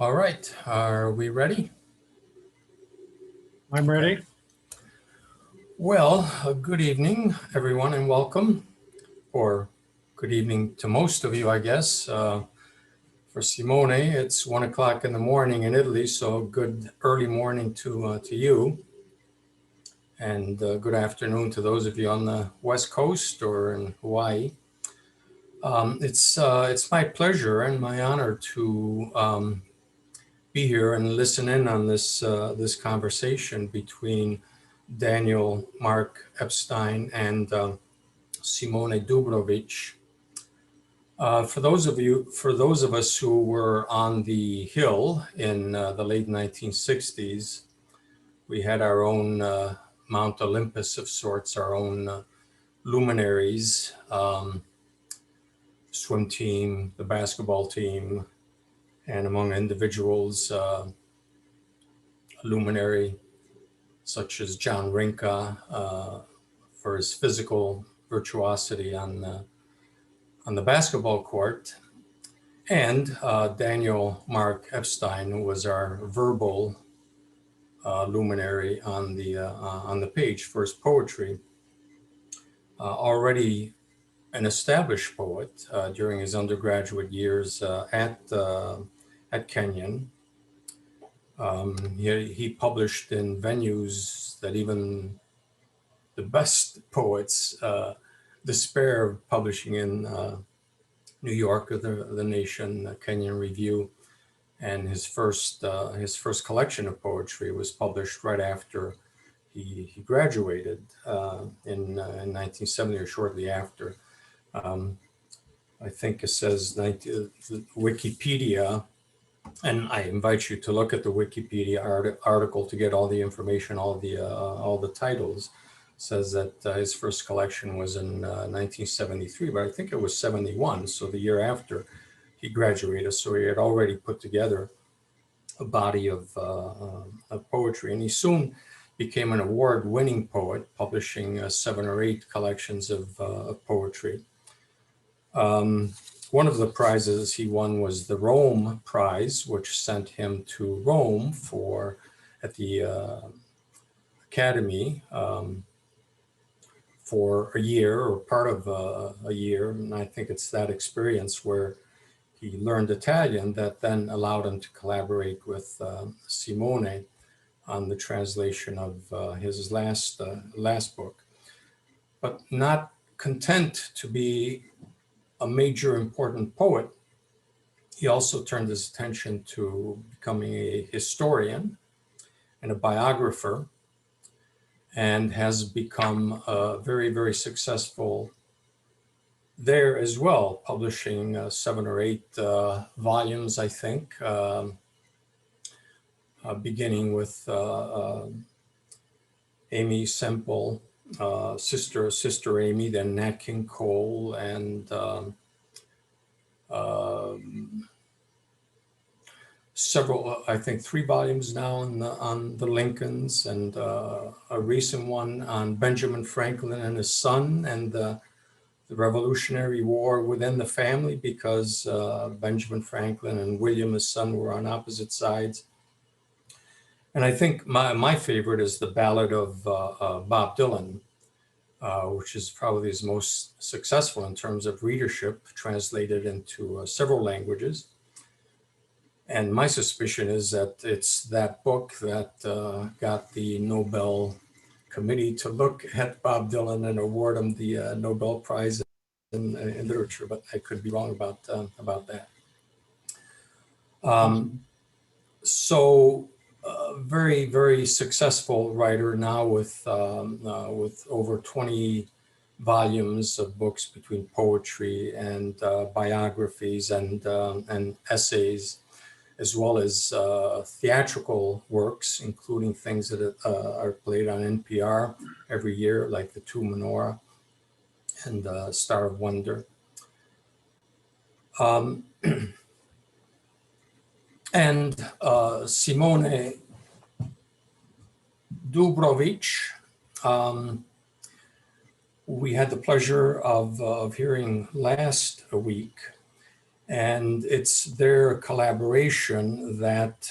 All right, are we ready? I'm ready. Well, good evening, everyone, and welcome, or good evening to most of you, I guess. For Simone, it's 1 o'clock in the morning in Italy, so good early morning to you, and good afternoon to those of you on the West Coast or in Hawaii. It's my pleasure and my honor to be here and listen in on this this conversation between Daniel Mark Epstein and Simone Dubrovic. For those of us who were on the Hill in the late 1960s, we had our own Mount Olympus of sorts, our own luminaries, swim team, the basketball team, and among individuals, a luminary such as John Rinka for his physical virtuosity on the basketball court, and Daniel Mark Epstein was our verbal luminary on the page for his poetry. Already an established poet during his undergraduate years at Kenyon. He published in venues that even the best poets despair of publishing in New York or the Nation, Kenyon Review, and his first collection of poetry was published right after he graduated in 1970 or shortly after. I think it says Wikipedia, and I invite you to look at the Wikipedia article to get all the information, all the titles. Says that his first collection was in 1973, but I think it was 71, so the year after he graduated. So he had already put together a body of poetry, and he soon became an award-winning poet, publishing 7 or 8 collections of poetry. One of the prizes he won was the Rome Prize, which sent him to Rome at the Academy for a year or part of a year. And I think it's that experience where he learned Italian that then allowed him to collaborate with Simone on the translation of his last book. But not content to be a major important poet, he also turned his attention to becoming a historian and a biographer, and has become very, very successful there as well, publishing 7 or 8 volumes, I think. beginning with Aimee Semple, Sister Aimee, then Nat King Cole, and several, I think 3 volumes now on the Lincolns, and a recent one on Benjamin Franklin and his son, and the Revolutionary War within the family, because Benjamin Franklin and William, his son, were on opposite sides. And I think my favorite is the Ballad of Bob Dylan, which is probably his most successful in terms of readership, translated into several languages. And my suspicion is that it's that book that got the Nobel Committee to look at Bob Dylan and award him the Nobel Prize in literature, but I could be wrong about that. So very, very successful writer now with over 20 volumes of books between poetry and biographies and essays, as well as theatrical works, including things that are played on NPR every year, like The Two Menorah and Star of Wonder. And Simone Dubrovic, we had the pleasure of hearing last week, and it's their collaboration that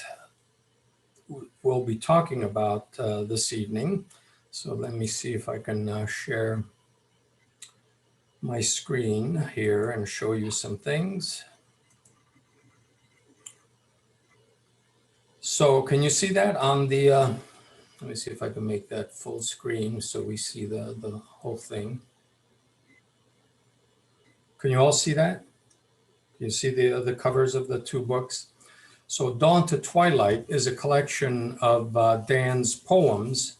we'll be talking about this evening. So let me see if I can share my screen here and show you some things. So can you see that on the, let me see if I can make that full screen so we see the whole thing. Can you all see that? Can you see the covers of the 2 books? So Dawn to Twilight is a collection of Dan's poems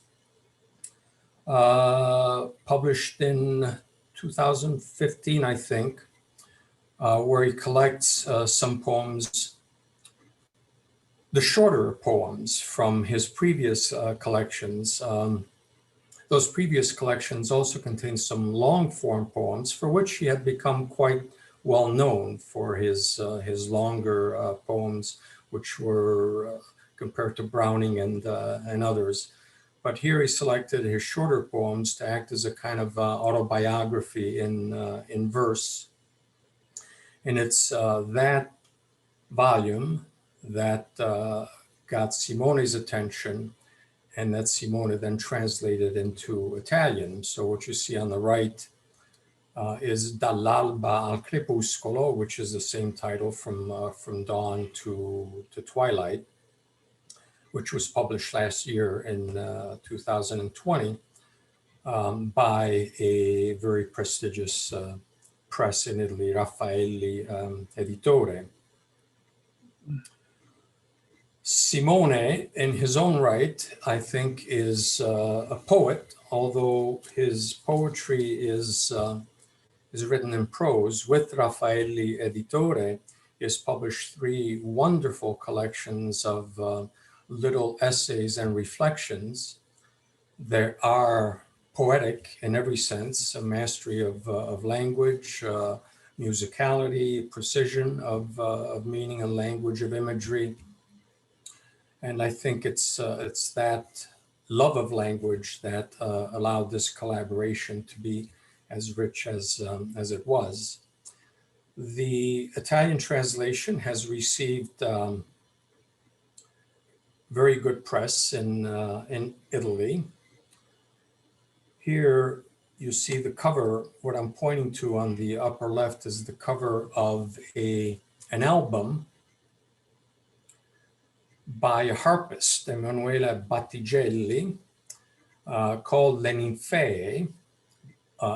published in 2015, I think, where he collects some poems, the shorter poems from his previous collections. Those previous collections also contain some long form poems for which he had become quite well known for his longer poems, which were compared to Browning and others. But here he selected his shorter poems to act as a kind of autobiography in verse. And it's that volume that got Simone's attention, and that Simone then translated into Italian. So what you see on the right is Dall'alba al crepuscolo, which is the same title from Dawn to Twilight, which was published last year in 2020 by a very prestigious press in Italy, Raphael Editore. Simone, in his own right, I think is a poet, although his poetry is written in prose. With Raphael Editore, he has published 3 wonderful collections of little essays and reflections. They are poetic in every sense, a mastery of language, musicality, precision of meaning and language, of imagery. And I think it's that love of language that allowed this collaboration to be as rich as it was. The Italian translation has received very good press in Italy. Here you see the cover. What I'm pointing to on the upper left is the cover of an album by a harpist, Emanuele Battigelli, called Le Ninfee,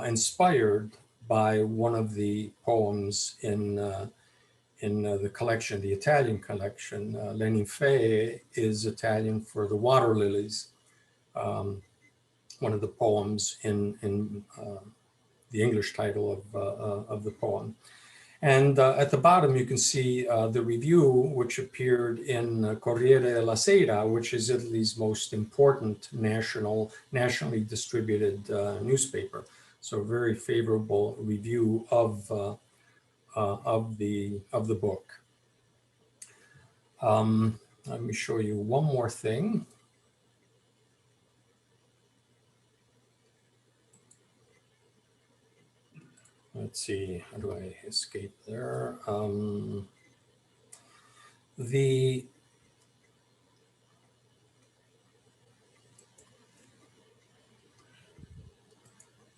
inspired by one of the poems in the collection, the Italian collection. Le Ninfee is Italian for the water lilies, one of the poems in the English title of the poem. And at the bottom, you can see the review, which appeared in Corriere della Sera, which is Italy's most important nationally distributed newspaper. So a very favorable review of the book. Let me show you one more thing. Let's see, how do I escape there?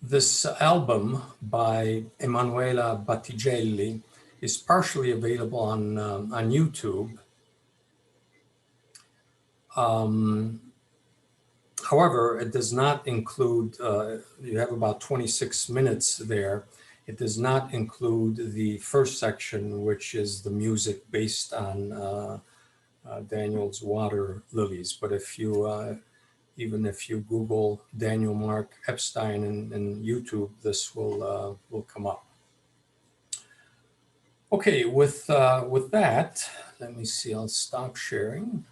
This album by Emanuela Battigelli is partially available on YouTube. However, it does not include, you have about 26 minutes there. It does not include the first section, which is the music based on Daniel's Water Lilies. But if you, even if you Google Daniel Mark Epstein in YouTube, this will come up. Okay, with that, let me see, I'll stop sharing.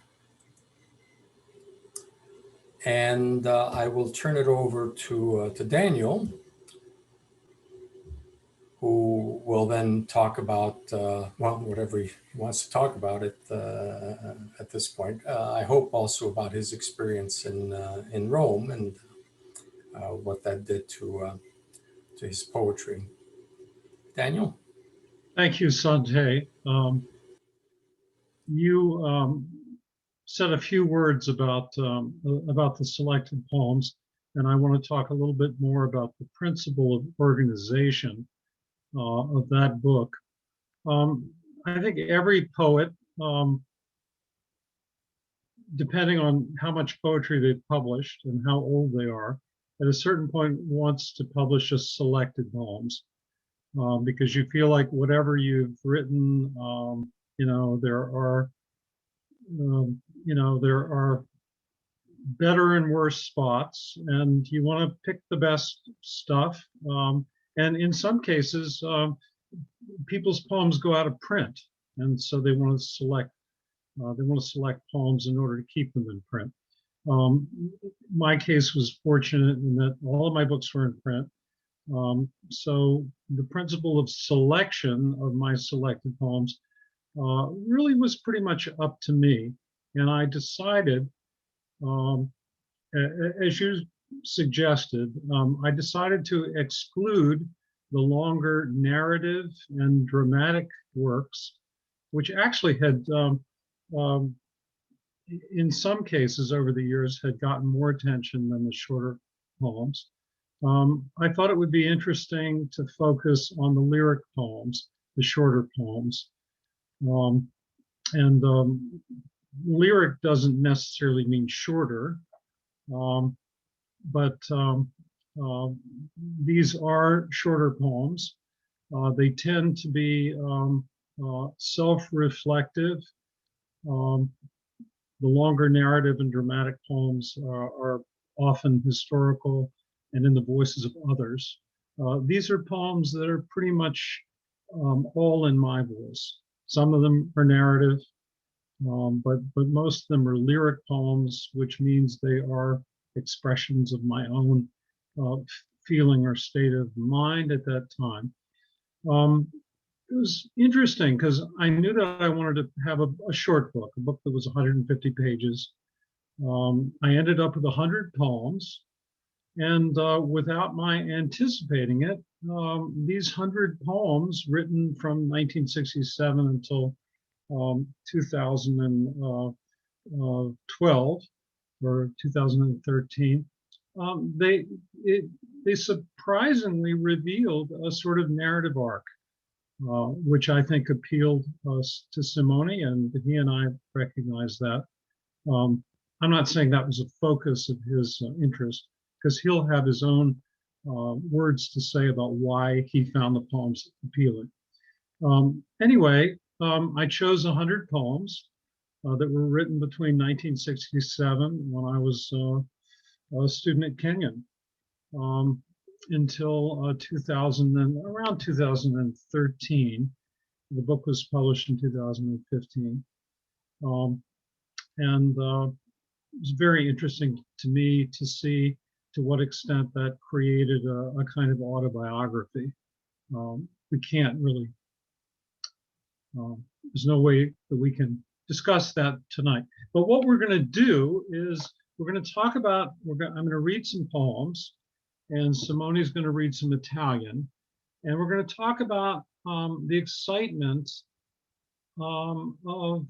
And I will turn it over to Daniel, who will then talk about, well, whatever he wants to talk about it at this point. I hope also about his experience in Rome and what that did to his poetry. Daniel? Thank you, Sante. You said a few words about the selected poems, and I want to talk a little bit more about the principle of organization of that book. I think every poet, depending on how much poetry they've published and how old they are, at a certain point wants to publish just selected poems. Because you feel like whatever you've written, there are better and worse spots, and you want to pick the best stuff. And in some cases, people's poems go out of print, and so they want to select poems in order to keep them in print. My case was fortunate in that all of my books were in print. So the principle of selection of my selected poems really was pretty much up to me. And I decided, as you suggested, I decided to exclude the longer narrative and dramatic works, which actually had, in some cases over the years, had gotten more attention than the shorter poems. I thought it would be interesting to focus on the lyric poems, the shorter poems. Lyric doesn't necessarily mean shorter, but these are shorter poems. They tend to be self-reflective. The longer narrative and dramatic poems are often historical and in the voices of others. These are poems that are pretty much all in my voice. Some of them are narrative, but most of them are lyric poems, which means they are expressions of my own feeling or state of mind at that time. It was interesting because I knew that I wanted to have a short book, a book that was 150 pages. I ended up with 100 poems, and without my anticipating it, these 100 poems written from 1967 until 2012 or 2013, they surprisingly revealed a sort of narrative arc, which I think appealed to Simone, and he and I recognized that. I'm not saying that was a focus of his interest, because he'll have his own words to say about why he found the poems appealing. Anyway, I chose 100 poems that were written between 1967, when I was a student at Kenyon, until around 2013. The book was published in 2015. And it was very interesting to me to see to what extent that created a kind of autobiography. We can't really, there's no way that we can discuss that tonight. But what we're going to do is we're going to talk about, I'm going to read some poems, and Simone is going to read some Italian. And we're going to talk about the excitement of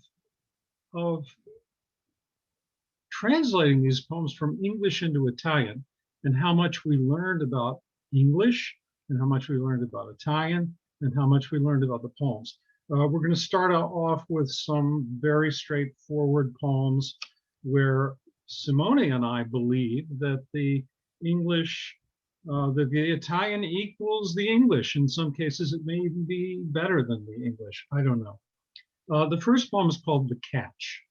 translating these poems from English into Italian, and how much we learned about English, and how much we learned about Italian, and how much we learned about the poems. We're going to start off with some very straightforward poems where Simone and I believe that the English, that the Italian equals the English. In some cases, it may even be better than the English. I don't know. The first poem is called The Catch.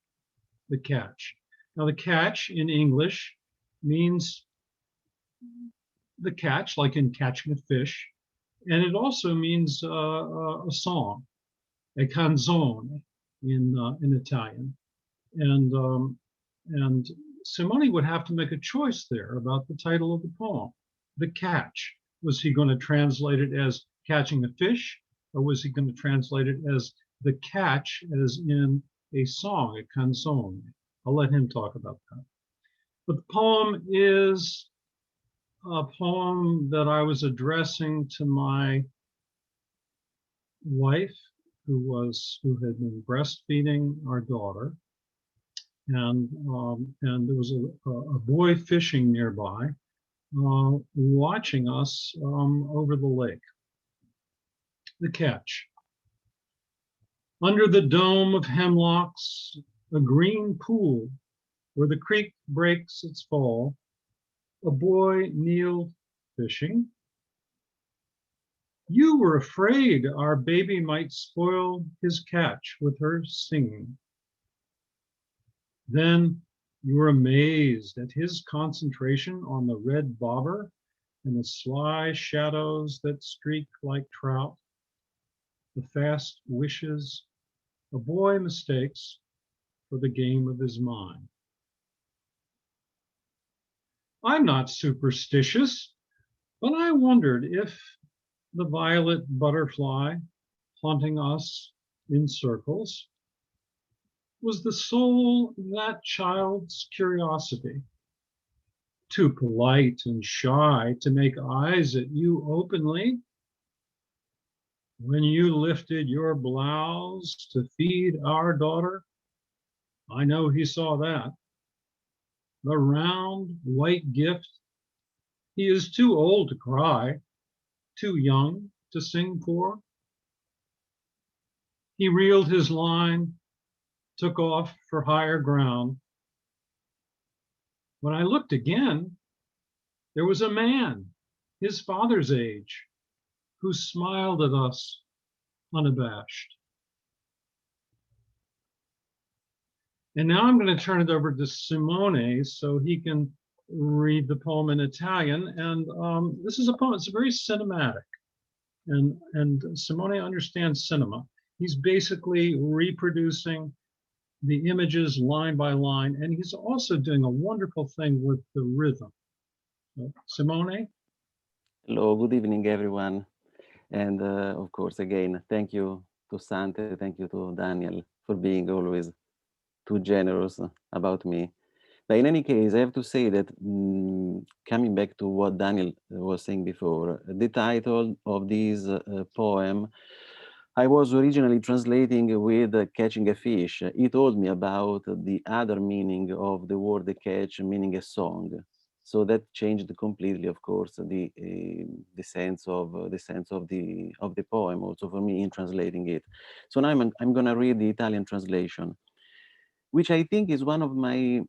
The Catch. Now, the catch in English means the catch, like in catching a fish, and it also means a song, a canzone in Italian. And Simone would have to make a choice there about the title of the poem. The Catch. Was he going to translate it as catching a fish, or was he going to translate it as the catch, as in a song, a canzone? I'll let him talk about that. But the poem is a poem that I was addressing to my wife, who had been breastfeeding our daughter, and there was a boy fishing nearby, watching us over the lake. The Catch. Under the dome of hemlocks, a green pool where the creek breaks its fall, a boy kneeled fishing. You were afraid our baby might spoil his catch with her singing. Then you were amazed at his concentration on the red bobber and the sly shadows that streak like trout, the fast wishes a boy mistakes for the game of his mind. I'm not superstitious, but I wondered if the violet butterfly haunting us in circles was the soul that child's curiosity, too polite and shy to make eyes at you openly. When you lifted your blouse to feed our daughter, I know he saw that. The round white gift. He is too old to cry, too young to sing for. He reeled his line, took off for higher ground. When I looked again, there was a man, his father's age, who smiled at us unabashed. And now I'm going to turn it over to Simone so he can read the poem in Italian. And this is a poem, it's very cinematic. And Simone understands cinema. He's basically reproducing the images line by line, and he's also doing a wonderful thing with the rhythm. So, Simone? Hello, good evening, everyone. And of course, again, thank you to Sante, thank you to Daniel for being always too generous about me. But in any case, I have to say that coming back to what Daniel was saying before, the title of this poem, I was originally translating with catching a fish. He told me about the other meaning of the word catch, meaning a song. So that changed completely, of course, the sense of the poem also for me in translating it. So now I'm going to read the Italian translation, which I think is one of my,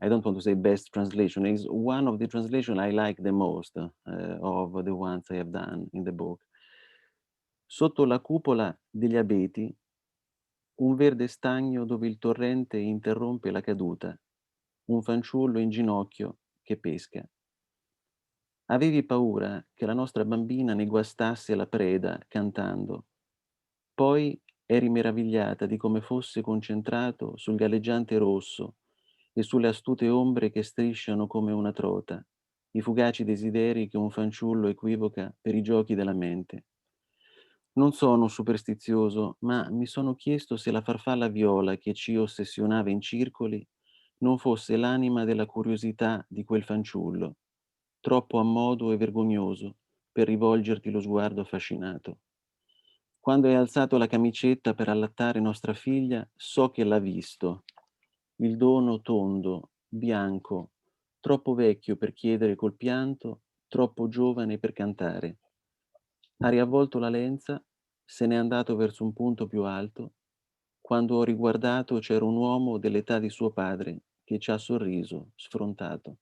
I don't want to say best translation, is one of the translation I like the most of the ones I have done in the book. Sotto la cupola degli abeti, un verde stagno dove il torrente interrompe la caduta, un fanciullo in ginocchio che pesca. Avevi paura che la nostra bambina ne guastasse la preda cantando. Poi eri meravigliata di come fosse concentrato sul galleggiante rosso e sulle astute ombre che strisciano come una trota, i fugaci desideri che un fanciullo equivoca per i giochi della mente. Non sono superstizioso, ma mi sono chiesto se la farfalla viola che ci ossessionava in circoli non fosse l'anima della curiosità di quel fanciullo, troppo ammodo e vergognoso per rivolgerti lo sguardo affascinato. Quando hai alzato la camicetta per allattare nostra figlia, so che l'ha visto. Il dono tondo, bianco, troppo vecchio per chiedere col pianto, troppo giovane per cantare. Ha riavvolto la lenza, se n'è andato verso un punto più alto. Quando ho riguardato c'era un uomo dell'età di suo padre che ci ha sorriso, sfrontato.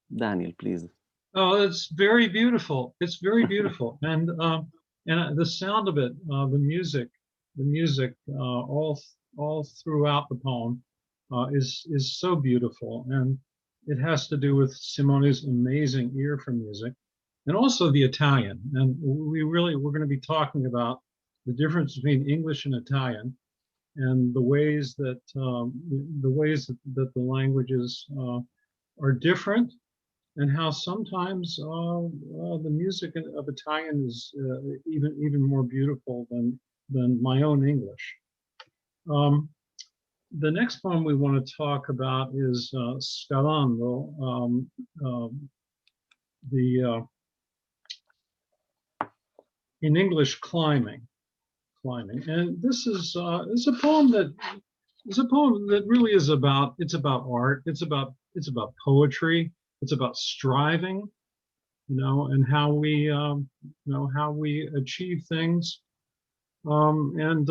Daniel, please. Oh, it's very beautiful. It's very beautiful, and the sound of it, the music, all throughout the poem, is so beautiful, and it has to do with Simone's amazing ear for music, and also the Italian. And we're going to be talking about the difference between English and Italian, and the ways that the languages are different, and how sometimes the music of Italian is even more beautiful than my own English. The next poem we want to talk about is Scalando, in English, climbing, and this is a poem that really is about art. It's about poetry. It's about striving, and how we achieve things. And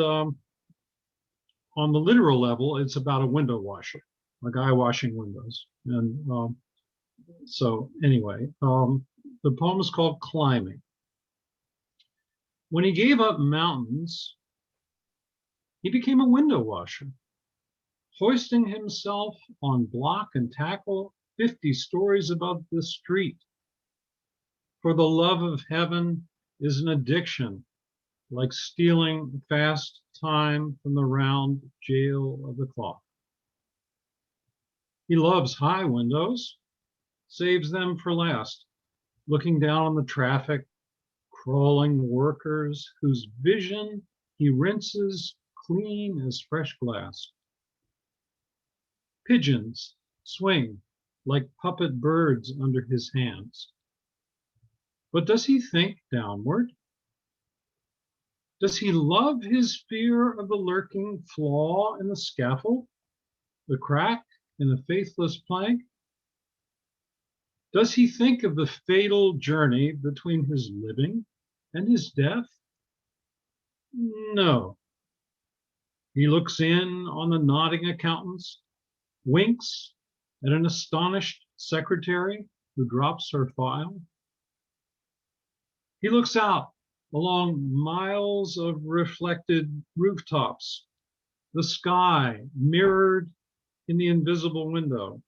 on the literal level, it's about a window washer, a guy washing windows. And so anyway, the poem is called Climbing. When he gave up mountains, he became a window washer, hoisting himself on block and tackle 50 stories above the street. For the love of heaven is an addiction, like stealing fast time from the round jail of the clock. He loves high windows, saves them for last, looking down on the traffic, crawling workers whose vision he rinses clean as fresh glass. Pigeons swing like puppet birds under his hands. But does he think downward? Does he love his fear of the lurking flaw in the scaffold, the crack in the faithless plank? Does he think of the fatal journey between his living and his death? No. He looks in on the nodding accountants, winks at an astonished secretary who drops her file. He looks out along miles of reflected rooftops, the sky mirrored in the invisible window.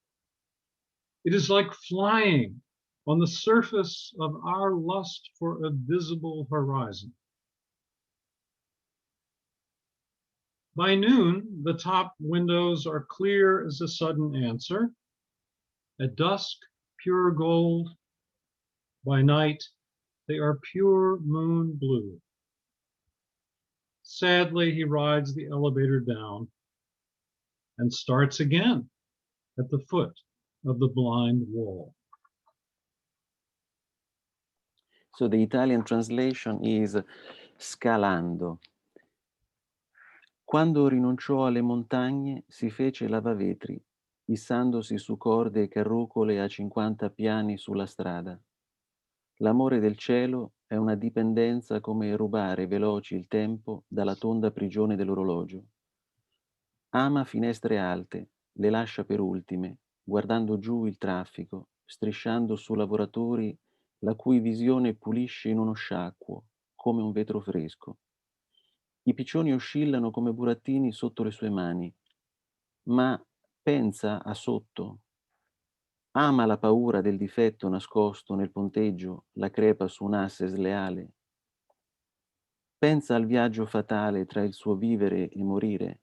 It is like flying on the surface of our lust for a visible horizon. By noon, the top windows are clear as a sudden answer. At dusk, pure gold. By night, they are pure moon blue. Sadly, he rides the elevator down and starts again at the foot of the blind wall. So the Italian translation is scalando. Quando rinunciò alle montagne, si fece lavavetri, issandosi su corde e carrucole a 50 piani sulla strada. L'amore del cielo è una dipendenza come rubare veloci il tempo dalla tonda prigione dell'orologio. Ama finestre alte, le lascia per ultime, guardando giù il traffico, strisciando su lavoratori la cui visione pulisce in uno sciacquo, come un vetro fresco. I piccioni oscillano come burattini sotto le sue mani, ma pensa a sotto. Ama la paura del difetto nascosto nel ponteggio, la crepa su un asse sleale. Pensa al viaggio fatale tra il suo vivere e morire?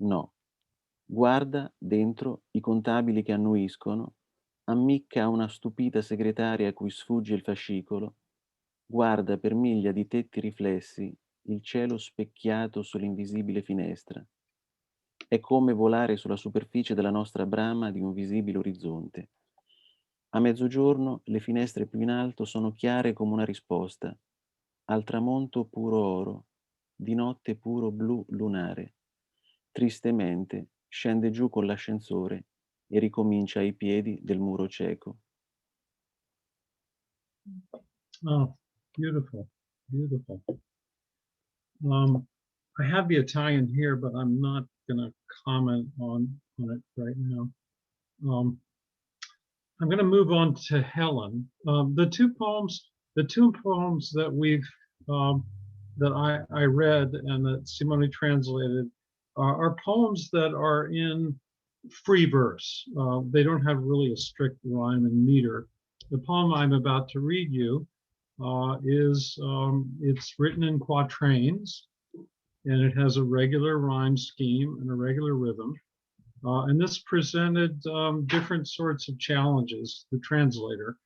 No. Guarda dentro i contabili che annuiscono, ammicca a una stupita segretaria a cui sfugge il fascicolo, guarda per miglia di tetti riflessi il cielo specchiato sull'invisibile finestra. È come volare sulla superficie della nostra brama di un visibile orizzonte. A mezzogiorno le finestre più in alto sono chiare come una risposta, al tramonto puro oro, di notte puro blu lunare. Tristemente scende giù con l'ascensore e ricomincia ai piedi del muro cieco. Oh, beautiful, beautiful. I have the Italian here, but I'm not going to comment on it right now. I'm going to move on to Helen. The two poems that I read and that Simone translated are poems that are in free verse. They don't have really a strict rhyme and meter. The poem I'm about to read you it's written in quatrains, and it has a regular rhyme scheme and a regular rhythm. And this presented different sorts of challenges, the translator.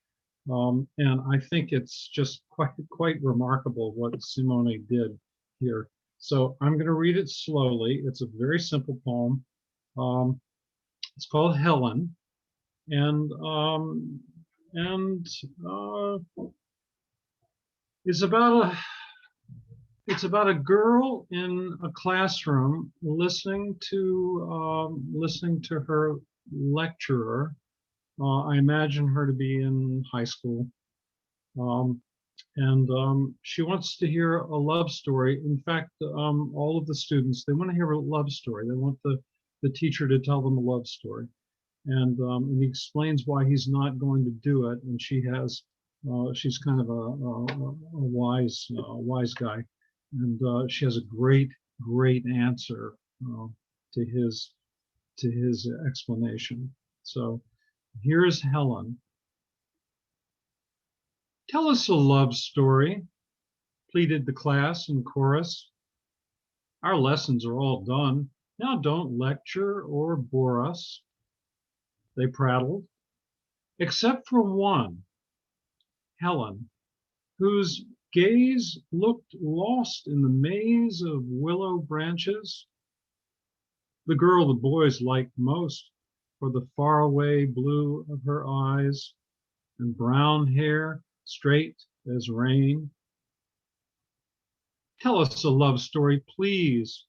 And I think it's just quite remarkable what Simone did here. So I'm going to read it slowly. It's a very simple poem. It's called Helen, and it's about a girl in a classroom listening to her lecturer. I imagine her to be in high school, and she wants to hear a love story. In fact, all of the students, they want to hear a love story. They want the teacher to tell them a love story, and he explains why he's not going to do it. And she's kind of a wise guy, and she has a great answer to his explanation. So here's Helen. Tell us a love story, pleaded the class in chorus. Our lessons are all done. Now don't lecture or bore us, they prattled, except for one, Helen, whose gaze looked lost in the maze of willow branches. The girl the boys liked most for the faraway blue of her eyes and brown hair straight as rain. Tell us a love story, please,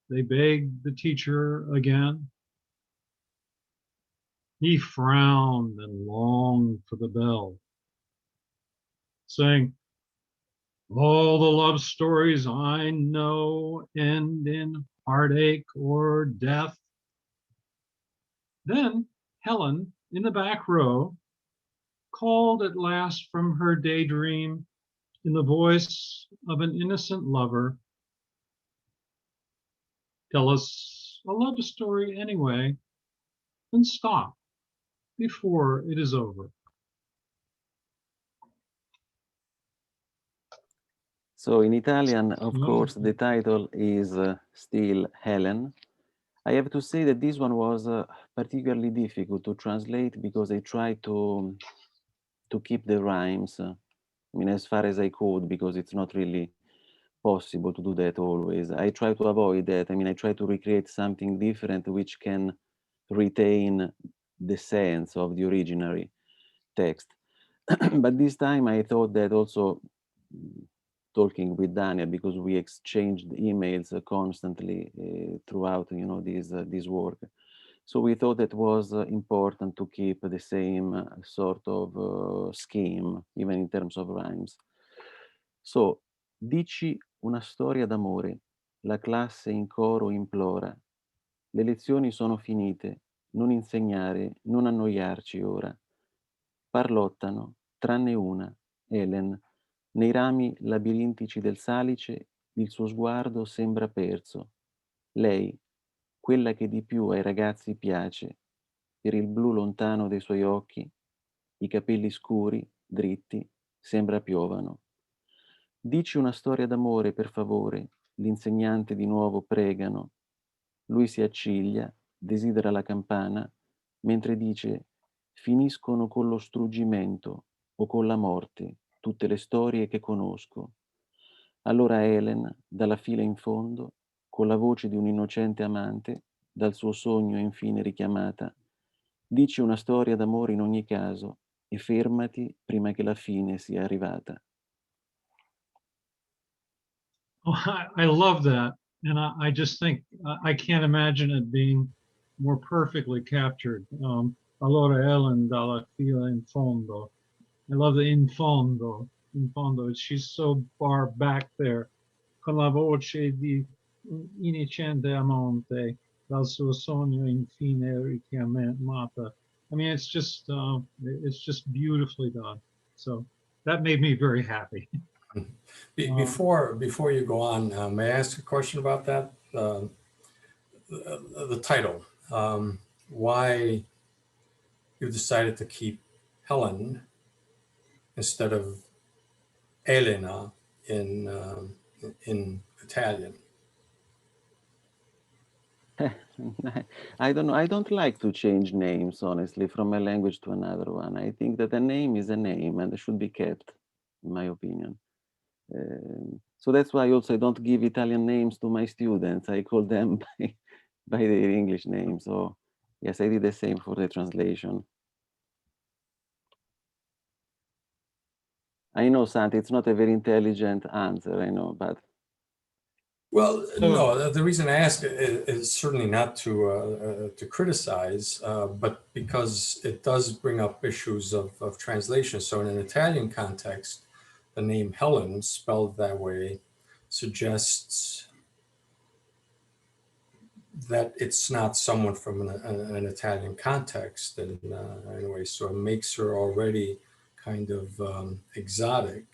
they begged the teacher again. He frowned and longed for the bell, saying, all the love stories I know end in heartache or death. Then Helen, in the back row, called at last from her daydream in the voice of an innocent lover, tell us a love story anyway, and stop before it is over. So in Italian, of course, the title is still Helen. I have to say that this one was particularly difficult to translate because I tried to keep the rhymes, I mean, as far as I could, because it's not really possible to do that always. I try to avoid that. I mean, I try to recreate something different which can retain the sense of the original text. But this time I thought that also talking with Daniel, because we exchanged emails constantly throughout, this work. So we thought it was important to keep the same sort of scheme, even in terms of rhymes. So, dici una storia d'amore, la classe in coro implora. Le lezioni sono finite, non insegnare, non annoiarci ora. Parlottano, tranne una, Helen. Nei rami labirintici del salice il suo sguardo sembra perso. Lei, quella che di più ai ragazzi piace, per il blu lontano dei suoi occhi, i capelli scuri, dritti, sembra piovano. Dici una storia d'amore, per favore, l'insegnante di nuovo pregano. Lui si acciglia, desidera la campana, mentre dice finiscono con lo struggimento o con la morte tutte le storie che conosco. Allora Helen, dalla fila in fondo, con la voce di un innocente amante, dal suo sogno infine richiamata, dici una storia d'amore in ogni caso e fermati prima che la fine sia arrivata. Oh, I love that. And I just think I can't imagine it being more perfectly captured. Allora Ellen dalla fila in fondo. I love the in fondo. In fondo. She's so far back there. Con la voce di innocente amante dal suo sogno infine richiamata. I mean, it's just beautifully done. So that made me very happy. Before you go on, may I ask a question about that? The title, why you decided to keep Helen instead of Elena in Italian? I don't know. I don't like to change names, honestly, from a language to another one. I think that a name is a name and it should be kept, in my opinion. So that's why also I don't give Italian names to my students. I call them by their English name. So yes, I did the same for the translation. I know, Santi, it's not a very intelligent answer, I know, but... Well, no, the reason I ask is certainly not to criticize, but because it does bring up issues of translation. So in an Italian context, the name Helen, spelled that way, suggests that it's not someone from an Italian context in a way. So it makes her already kind of exotic.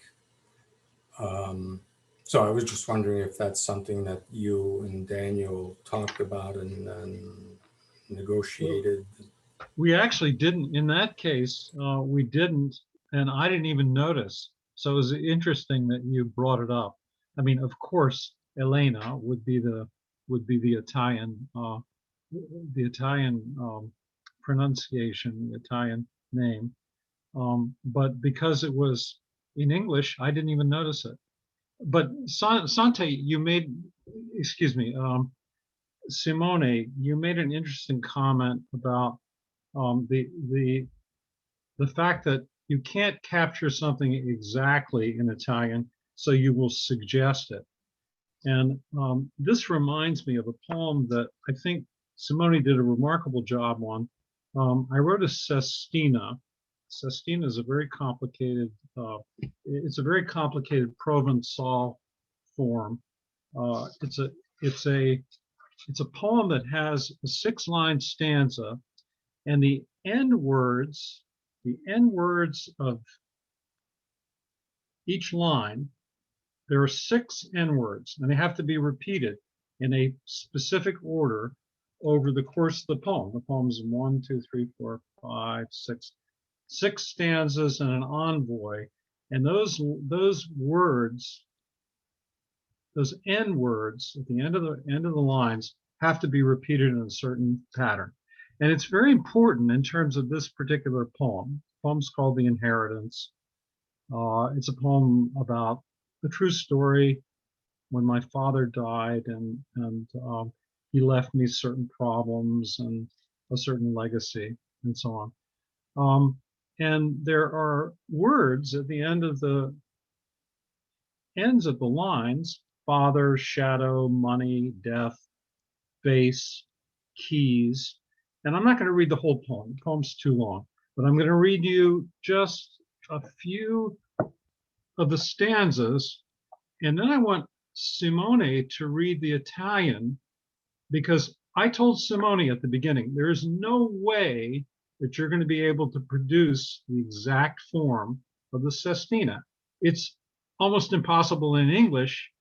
So I was just wondering if that's something that you and Daniel talked about and negotiated. We actually didn't, in that case, we didn't, and I didn't even notice. So it was interesting that you brought it up. I mean, of course, Elena would be the Italian pronunciation, the Italian name. But because it was in English, I didn't even notice it. But Sante, you made, excuse me, Simone, you made an interesting comment about the fact that you can't capture something exactly in Italian, so you will suggest it. And this reminds me of a poem that I think Simone did a remarkable job on. I wrote a Sestina. Sestina is a very complicated, it's a very complicated Provençal form. It's a poem that has a 6-line stanza, and the end words of each line, there are 6 end words, and they have to be repeated in a specific order over the course of the poem. The poem is 1, 2, 3, 4, 5, 6, 6 stanzas and an envoy, and those words, those end words at the end of the lines have to be repeated in a certain pattern. And it's very important in terms of this particular poem. The poem's called The Inheritance. It's a poem about the true story when my father died, and he left me certain problems and a certain legacy and so on. And there are words at the ends of the lines: father, shadow, money, death, bass, keys. And I'm not going to read the whole poem. The poem's too long, but I'm going to read you just a few of the stanzas. And then I want Simone to read the Italian, because I told Simone at the beginning, there is no way that you're going to be able to produce the exact form of the Sestina. It's almost impossible in English.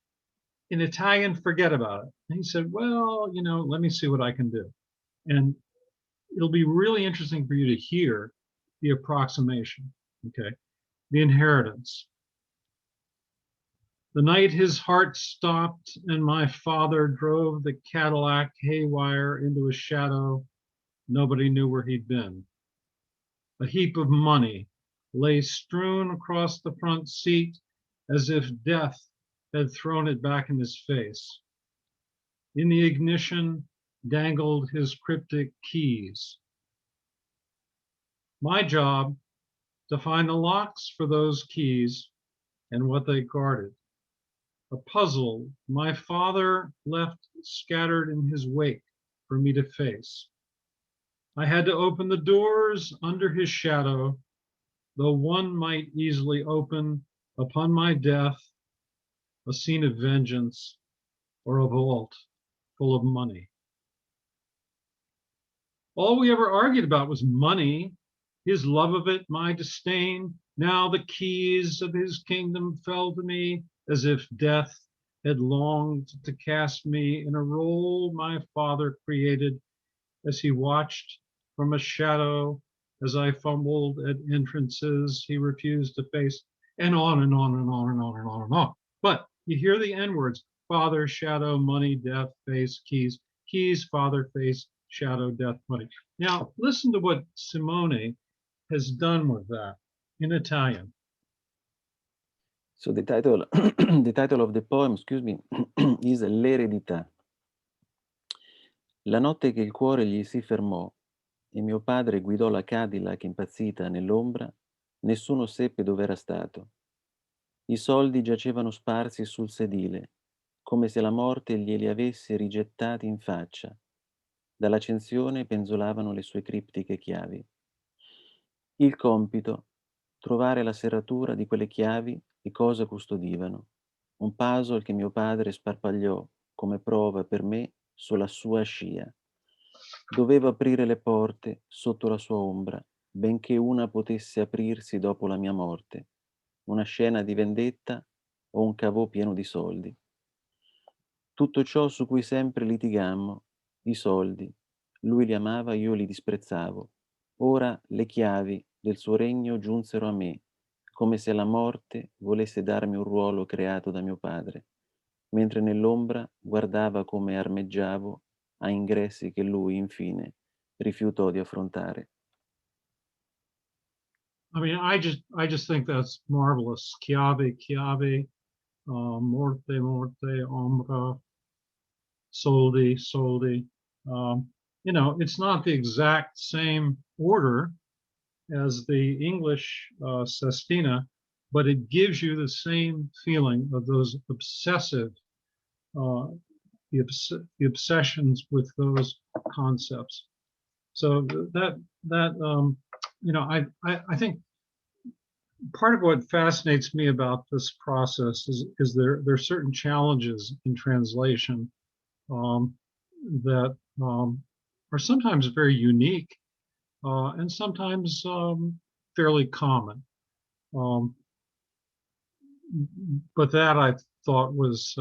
In Italian, forget about it. And he said, well, let me see what I can do. And it'll be really interesting for you to hear the approximation, okay? The Inheritance. The night his heart stopped and my father drove the Cadillac haywire into a shadow, nobody knew where he'd been. A heap of money lay strewn across the front seat as if death had thrown it back in his face. In the ignition dangled his cryptic keys. My job to find the locks for those keys and what they guarded. A puzzle my father left scattered in his wake for me to face. I had to open the doors under his shadow, though one might easily open upon my death a scene of vengeance or a vault full of money. All we ever argued about was money, his love of it, my disdain. Now the keys of his kingdom fell to me as if death had longed to cast me in a role my father created as he watched from a shadow as I fumbled at entrances he refused to face, and on and on and on and on and on and on. But you hear the N words: father, shadow, money, death, face, keys, keys, father, face, shadow, death, money. Now listen to what Simone has done with that in Italian. So the title, the title of the poem, excuse me, is L'eredità. La notte che il cuore gli si fermò e mio padre guidò la Cadillac impazzita nell'ombra, nessuno seppe dov'era stato. I soldi giacevano sparsi sul sedile, come se la morte glieli avesse rigettati in faccia. Dall'accensione penzolavano le sue criptiche chiavi. Il compito, trovare la serratura di quelle chiavi e cosa custodivano. Un puzzle che mio padre sparpagliò come prova per me sulla sua scia. Dovevo aprire le porte sotto la sua ombra, benché una potesse aprirsi dopo la mia morte. Una scena di vendetta o un cavò pieno di soldi. Tutto ciò su cui sempre litigammo, i soldi. Lui li amava, io li disprezzavo. Ora le chiavi del suo regno giunsero a me, come se la morte volesse darmi un ruolo creato da mio padre, mentre nell'ombra guardava come armeggiavo a ingressi che lui, infine, rifiutò di affrontare. I mean, I just think that's marvelous. Chiave, chiave, morte, morte, ombra, soldi, soldi. You know, it's not the exact same order as the English Sestina, but it gives you the same feeling of those obsessive, the obsessions with those concepts. So that you know, I think part of what fascinates me about this process is there are certain challenges in translation that are sometimes very unique and sometimes fairly common. But that I thought was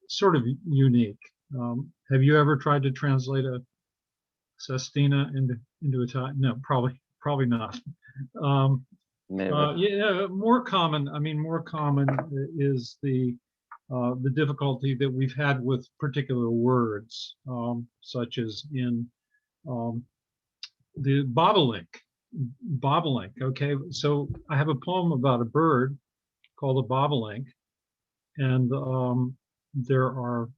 sort of unique. Have you ever tried to translate a Sestina into Italian? No, probably not. Never. Yeah, more common. I mean, more common is the difficulty that we've had with particular words, such as in the bobolink. Bobolink. Okay, so I have a poem about a bird called a bobolink, and there are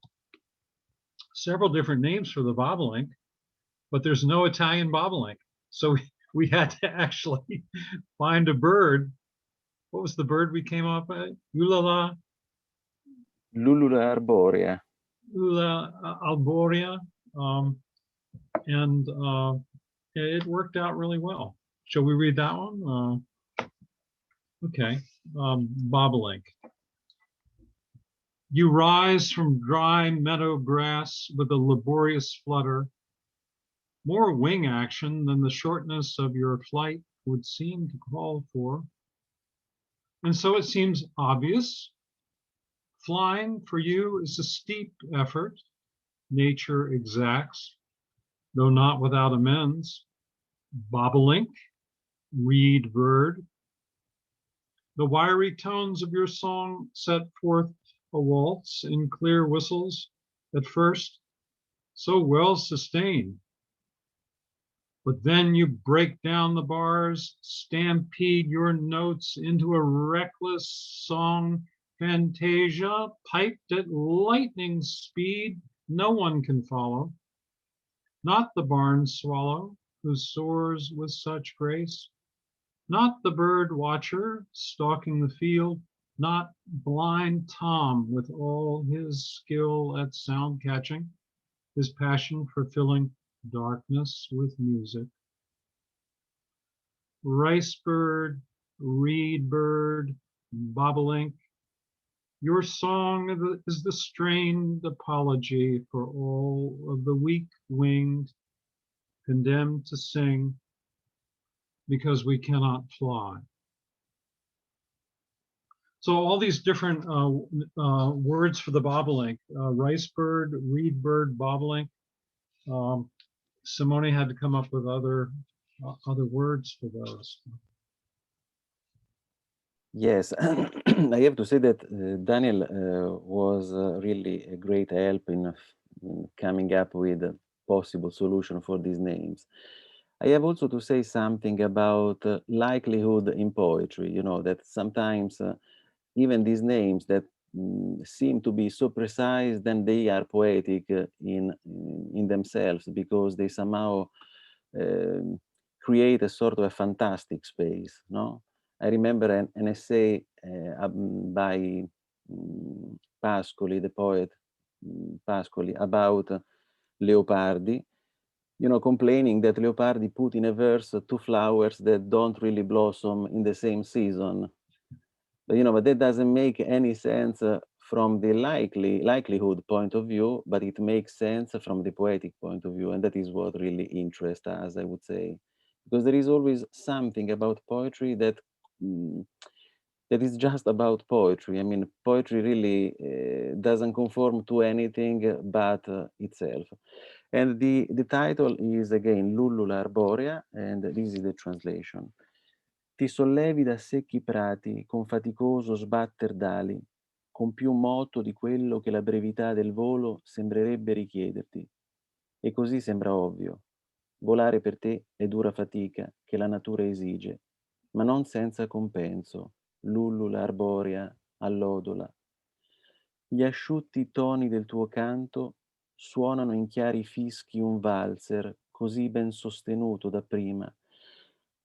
several different names for the bobolink, but there's no Italian bobolink. So we had to actually find a bird. What was the bird we came up with? Ulala. Lullula arborea. Ulula arborea. And it worked out really well. Shall we read that one? Okay. Bobolink. You rise from dry meadow grass with a laborious flutter, more wing action than the shortness of your flight would seem to call for. And so it seems obvious. Flying for you is a steep effort, nature exacts, though not without amends. Bobolink, reed bird. The wiry tones of your song set forth a waltz in clear whistles, at first so well sustained. But then you break down the bars, stampede your notes into a reckless song fantasia, piped at lightning speed, no one can follow. Not the barn swallow who soars with such grace, not the bird watcher stalking the field, not blind Tom with all his skill at sound catching, his passion for filling darkness with music. Rice bird, reed bird, bobolink, your song is the strained apology for all of the weak-winged, condemned to sing because we cannot fly. So all these different words for the bobolink, rice bird, reed bird, bobolink. Simone had to come up with other words for those. Yes, I have to say that Daniel was really a great help in coming up with a possible solution for these names. I have also to say something about likelihood in poetry, you know, that sometimes even these names that seem to be so precise, then they are poetic in themselves because they somehow create a sort of a fantastic space, no? I remember an essay by Pascoli, the poet Pascoli, about Leopardi, you know, complaining that Leopardi put in a verse two flowers that don't really blossom in the same season. But, you know, but that doesn't make any sense from the likelihood point of view, but it makes sense from the poetic point of view. And that is what really interests us, I would say. Because there is always something about poetry that that is just about poetry. I mean, poetry really doesn't conform to anything but itself. And the title is again Lullula Arborea, and this is the translation. Ti sollevi da secchi prati con faticoso sbatter d'ali, con più moto di quello che la brevità del volo sembrerebbe richiederti. E così sembra ovvio. Volare per te è dura fatica che la natura esige, ma non senza compenso. Lullula arborea, allodola. Gli asciutti toni del tuo canto suonano in chiari fischi un valzer così ben sostenuto dapprima,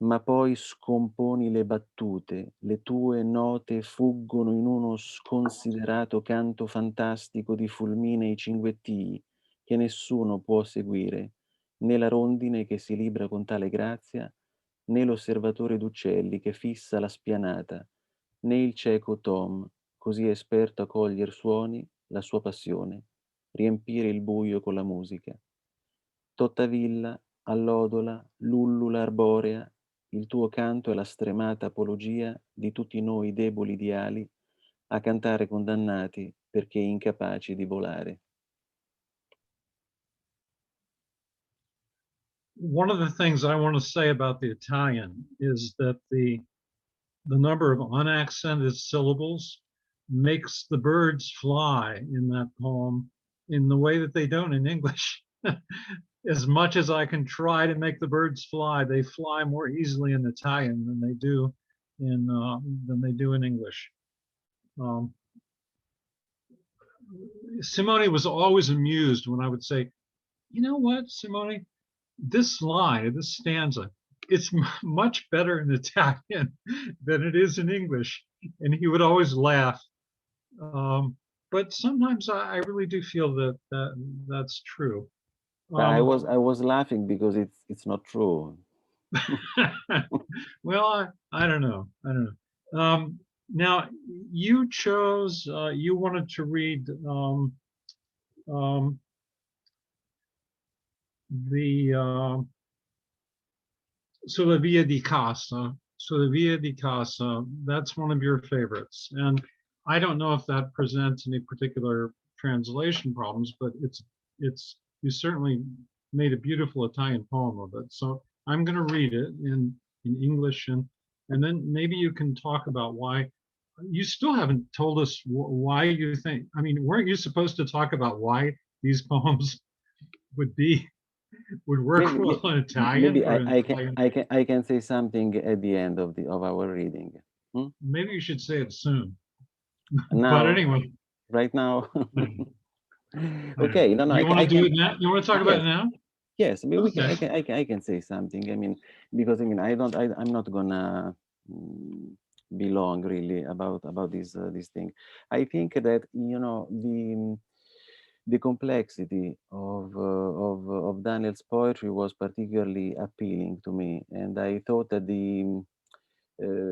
ma poi scomponi le battute, le tue note fuggono in uno sconsiderato canto fantastico di fulminei cinguettii che nessuno può seguire, né la rondine che si libra con tale grazia, né l'osservatore d'uccelli che fissa la spianata, né il cieco Tom, così esperto a coglier suoni, la sua passione, riempire il buio con la musica. Tottavilla, allodola, lullula arborea, il tuo canto è la stremata apologia di tutti noi deboli di ali a cantare condannati perché incapaci di volare. One of the things I want to say about the Italian is that the number of unaccented syllables makes the birds fly in that poem in the way that they don't in English. As much as I can try to make the birds fly, they fly more easily in Italian than they do in English. Simone was always amused when I would say, you know what, Simone, this line, this stanza, it's much better in Italian than it is in English. And he would always laugh. But sometimes I really do feel that's true. I was laughing because it's not true. Well, I don't know. Now you chose. You wanted to read Sulla Via di Casa. Sulla Via di Casa. That's one of your favorites, and I don't know if that presents any particular translation problems, but you certainly made a beautiful Italian poem of it. So I'm going to read it in English and and then maybe you can talk about why. You still haven't told us why you think. I mean, weren't you supposed to talk about why these poems would be would work Maybe well in Italian maybe for an Italian? I can say something at the end of our reading. Hmm? Maybe you should say it soon. But Now, anyway, right now. anyway, Okay, no, no, you want to I do can. it now? You want to talk about it Yes, now? yes. I mean, Okay. I can say something. I mean, because I mean, I'm not gonna mm, be long really about this thing. I think that the complexity of Daniel's poetry was particularly appealing to me, and I thought that the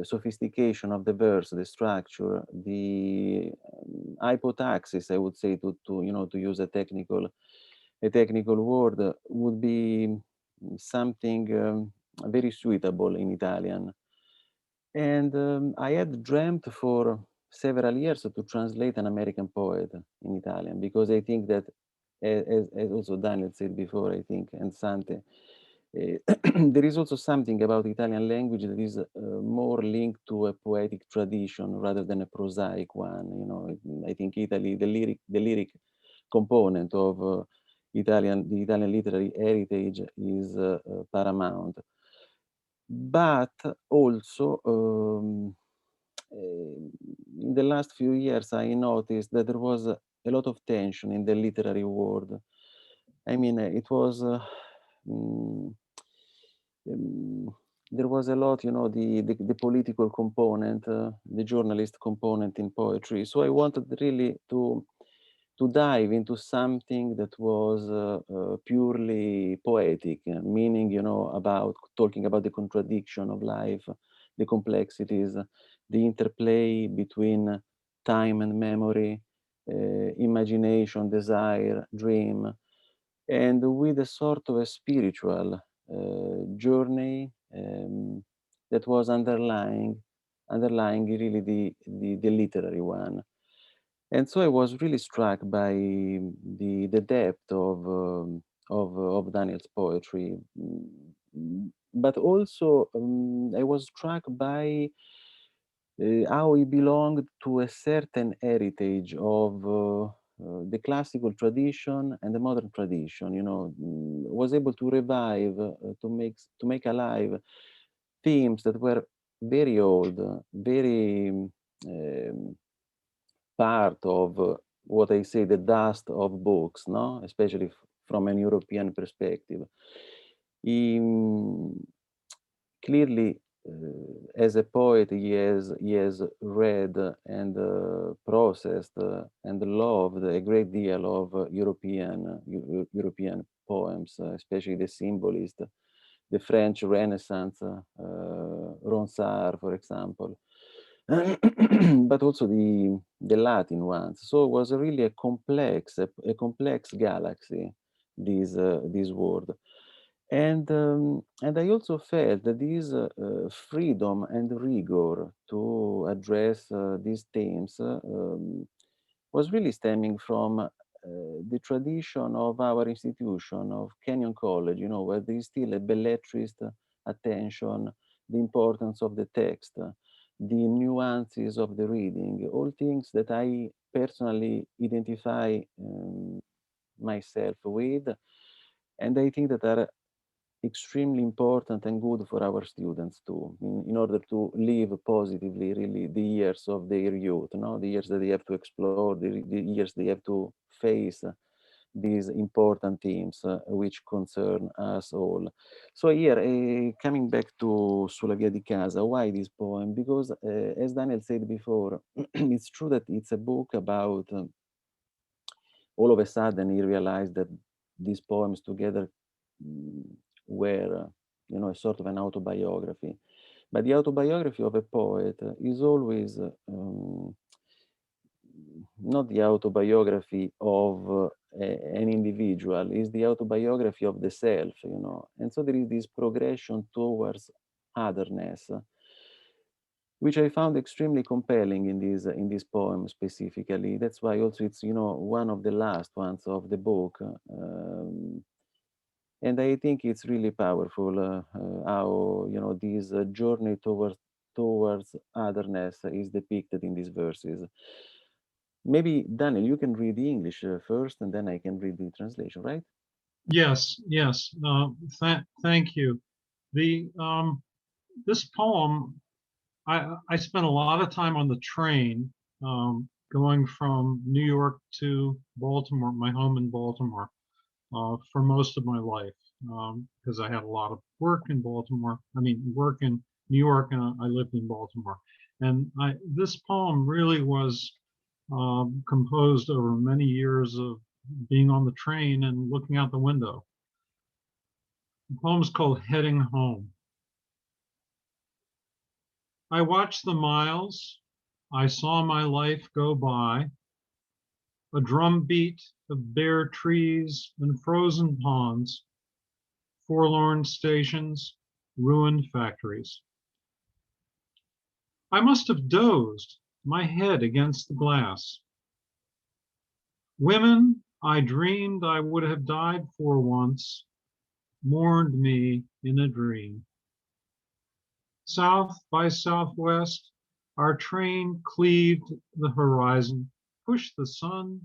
sophistication of the verse, the structure, the hypotaxis, I would say, to use a technical word, would be something very suitable in Italian. And I had dreamt for several years to translate an American poet in Italian, because I think that, as also Daniel said before, I think, and Sante, there is also something about Italian language that is more linked to a poetic tradition rather than a prosaic one. I think Italy, the lyric component of the Italian literary heritage is paramount. But also, in the last few years, I noticed that there was a lot of tension in the literary world. I mean, it was. Mm, um, there was a lot, the political component, the journalist component in poetry. So I wanted really to dive into something that was purely poetic, meaning, about talking about the contradiction of life, the complexities, the interplay between time and memory, imagination, desire, dream, and with a sort of a spiritual journey that was underlying really the literary one. And so I was really struck by the depth of Daniel's poetry. But also I was struck by how he belonged to a certain heritage of the classical tradition and the modern tradition. Was able to revive, to make alive themes that were very old, very part of what I say, the dust of books, no? Especially from an European perspective. He, clearly, as a poet, he has read and processed and loved a great deal of European poems, especially the symbolist, the French Renaissance, Ronsard, for example, but also the Latin ones. So it was really a complex galaxy, this world. And I also felt that this freedom and rigor to address these themes was really stemming from the tradition of our institution, of Kenyon College, where there is still a belletrist attention, the importance of the text, the nuances of the reading, all things that I personally identify myself with, and I think that are extremely important and good for our students too, in order to live positively really the years of their youth, the years that they have to explore, the years they have to face these important themes which concern us all. So here, coming back to Sulla Via di Casa, why this poem? Because as Daniel said before, it's true that it's a book about all of a sudden he realized that these poems together were, a sort of an autobiography. But the autobiography of a poet is always not the autobiography of an individual, is the autobiography of the self, And so there is this progression towards otherness, which I found extremely compelling in this poem specifically. That's why also it's one of the last ones of the book, and I think it's really powerful how this journey towards towards otherness is depicted in these verses. Maybe, Daniel, you can read the English first, and then I can read the translation, right? Yes, yes. Thank you. The this poem, I spent a lot of time on the train going from New York to Baltimore, my home in Baltimore, for most of my life because I had a lot of work in Baltimore. I mean, work in New York, and I lived in Baltimore. And this poem really was composed over many years of being on the train and looking out the window. The poem's called Heading Home. I watched the miles, I saw my life go by, a drumbeat of bare trees and frozen ponds, forlorn stations, ruined factories. I must have dozed, my head against the glass. Women I dreamed I would have died for once, mourned me in a dream. South by southwest, our train cleaved the horizon, pushed the sun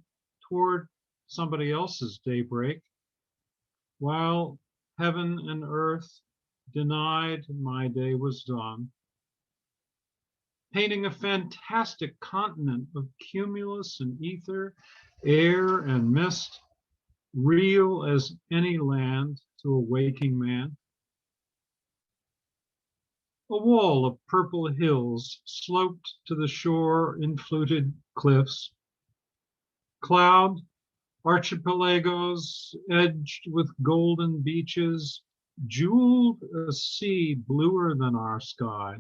toward somebody else's daybreak, while heaven and earth denied my day was done, painting a fantastic continent of cumulus and ether, air and mist, real as any land to a waking man. A wall of purple hills sloped to the shore in fluted cliffs. Cloud archipelagos edged with golden beaches, jeweled a sea bluer than our sky.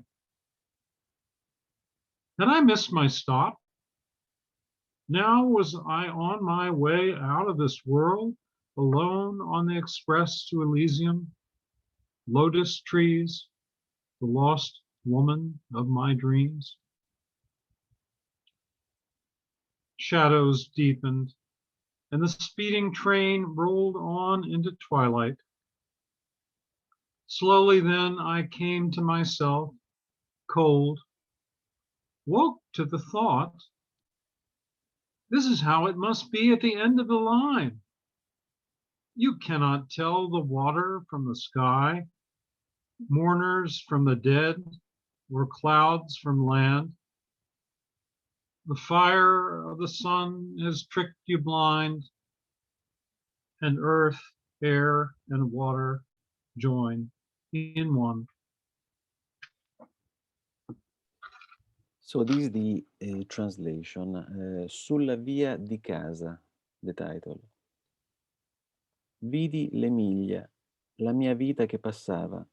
Had I missed my stop? Now was I on my way out of this world, alone on the express to Elysium? Lotus trees, the lost woman of my dreams. Shadows deepened, and the speeding train rolled on into twilight. Slowly then I came to myself, cold, woke to the thought, this is how it must be at the end of the line. You cannot tell the water from the sky, mourners from the dead, or clouds from land. The fire of the sun has tricked you blind, and earth, air, and water join in one. So this is the translation. Sulla via di casa, the title. Vidi le miglia, la mia vita che passava,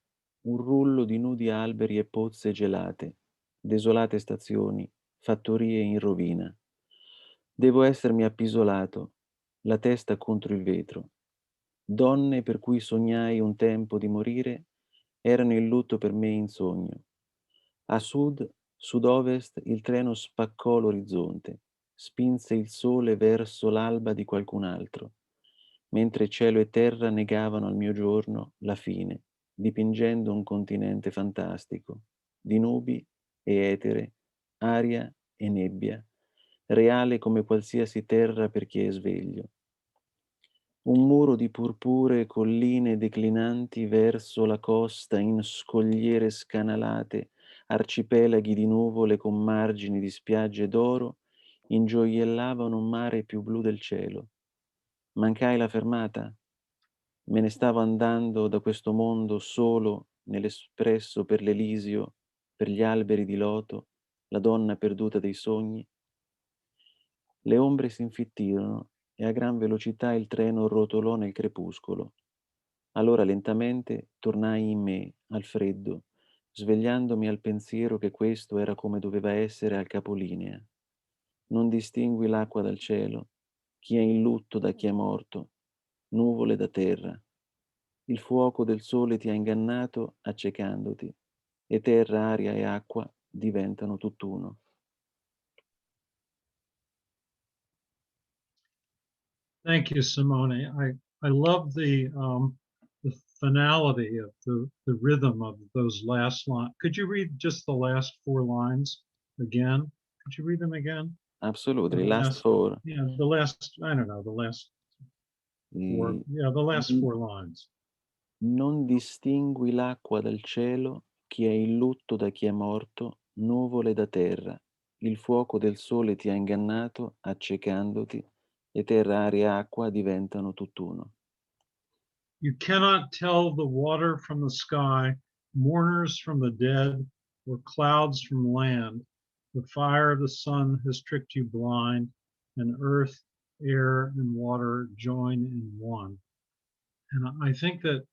un rullo di nudi alberi e pozze gelate, desolate stazioni, fattorie in rovina. Devo essermi appisolato, la testa contro il vetro. Donne per cui sognai un tempo di morire erano in lutto per me in sogno. A sud-ovest il treno spaccò l'orizzonte, spinse il sole verso l'alba di qualcun altro, mentre cielo e terra negavano al mio giorno la fine, dipingendo un continente fantastico, di nubi e etere, aria e nebbia, reale come qualsiasi terra per chi è sveglio. Un muro di purpuree colline declinanti verso la costa in scogliere scanalate, arcipelaghi di nuvole con margini di spiagge d'oro, ingioiellavano un mare più blu del cielo. Mancai la fermata? Me ne stavo andando da questo mondo solo nell'espresso per l'Elisio, per gli alberi di loto, la donna perduta dei sogni. Le ombre si infittirono e a gran velocità il treno rotolò nel crepuscolo. Allora lentamente tornai in me, al freddo, svegliandomi al pensiero che questo era come doveva essere al capolinea. Non distingui l'acqua dal cielo, chi è in lutto da chi è morto, nuvole da terra. Il fuoco del sole ti ha ingannato accecandoti, e terra, aria e acqua diventano tutt'uno. Thank you, Simone. I love the finality of the rhythm of those last lines. Could you read just the last 4 lines again? Could you read them again? Absolutely. The Last four. Yeah, the last, I don't know, the last 4, yeah, the last 4 lines. Non distingui l'acqua dal cielo, chi è in lutto da chi è morto, nuvole da terra. Il fuoco del sole ti ha ingannato, accecandoti, e terra, aria e acqua diventano tutt'uno. You cannot tell the water from the sky, mourners from the dead, or clouds from land. The fire of the sun has tricked you blind, and earth, air, and water join in one. And I think that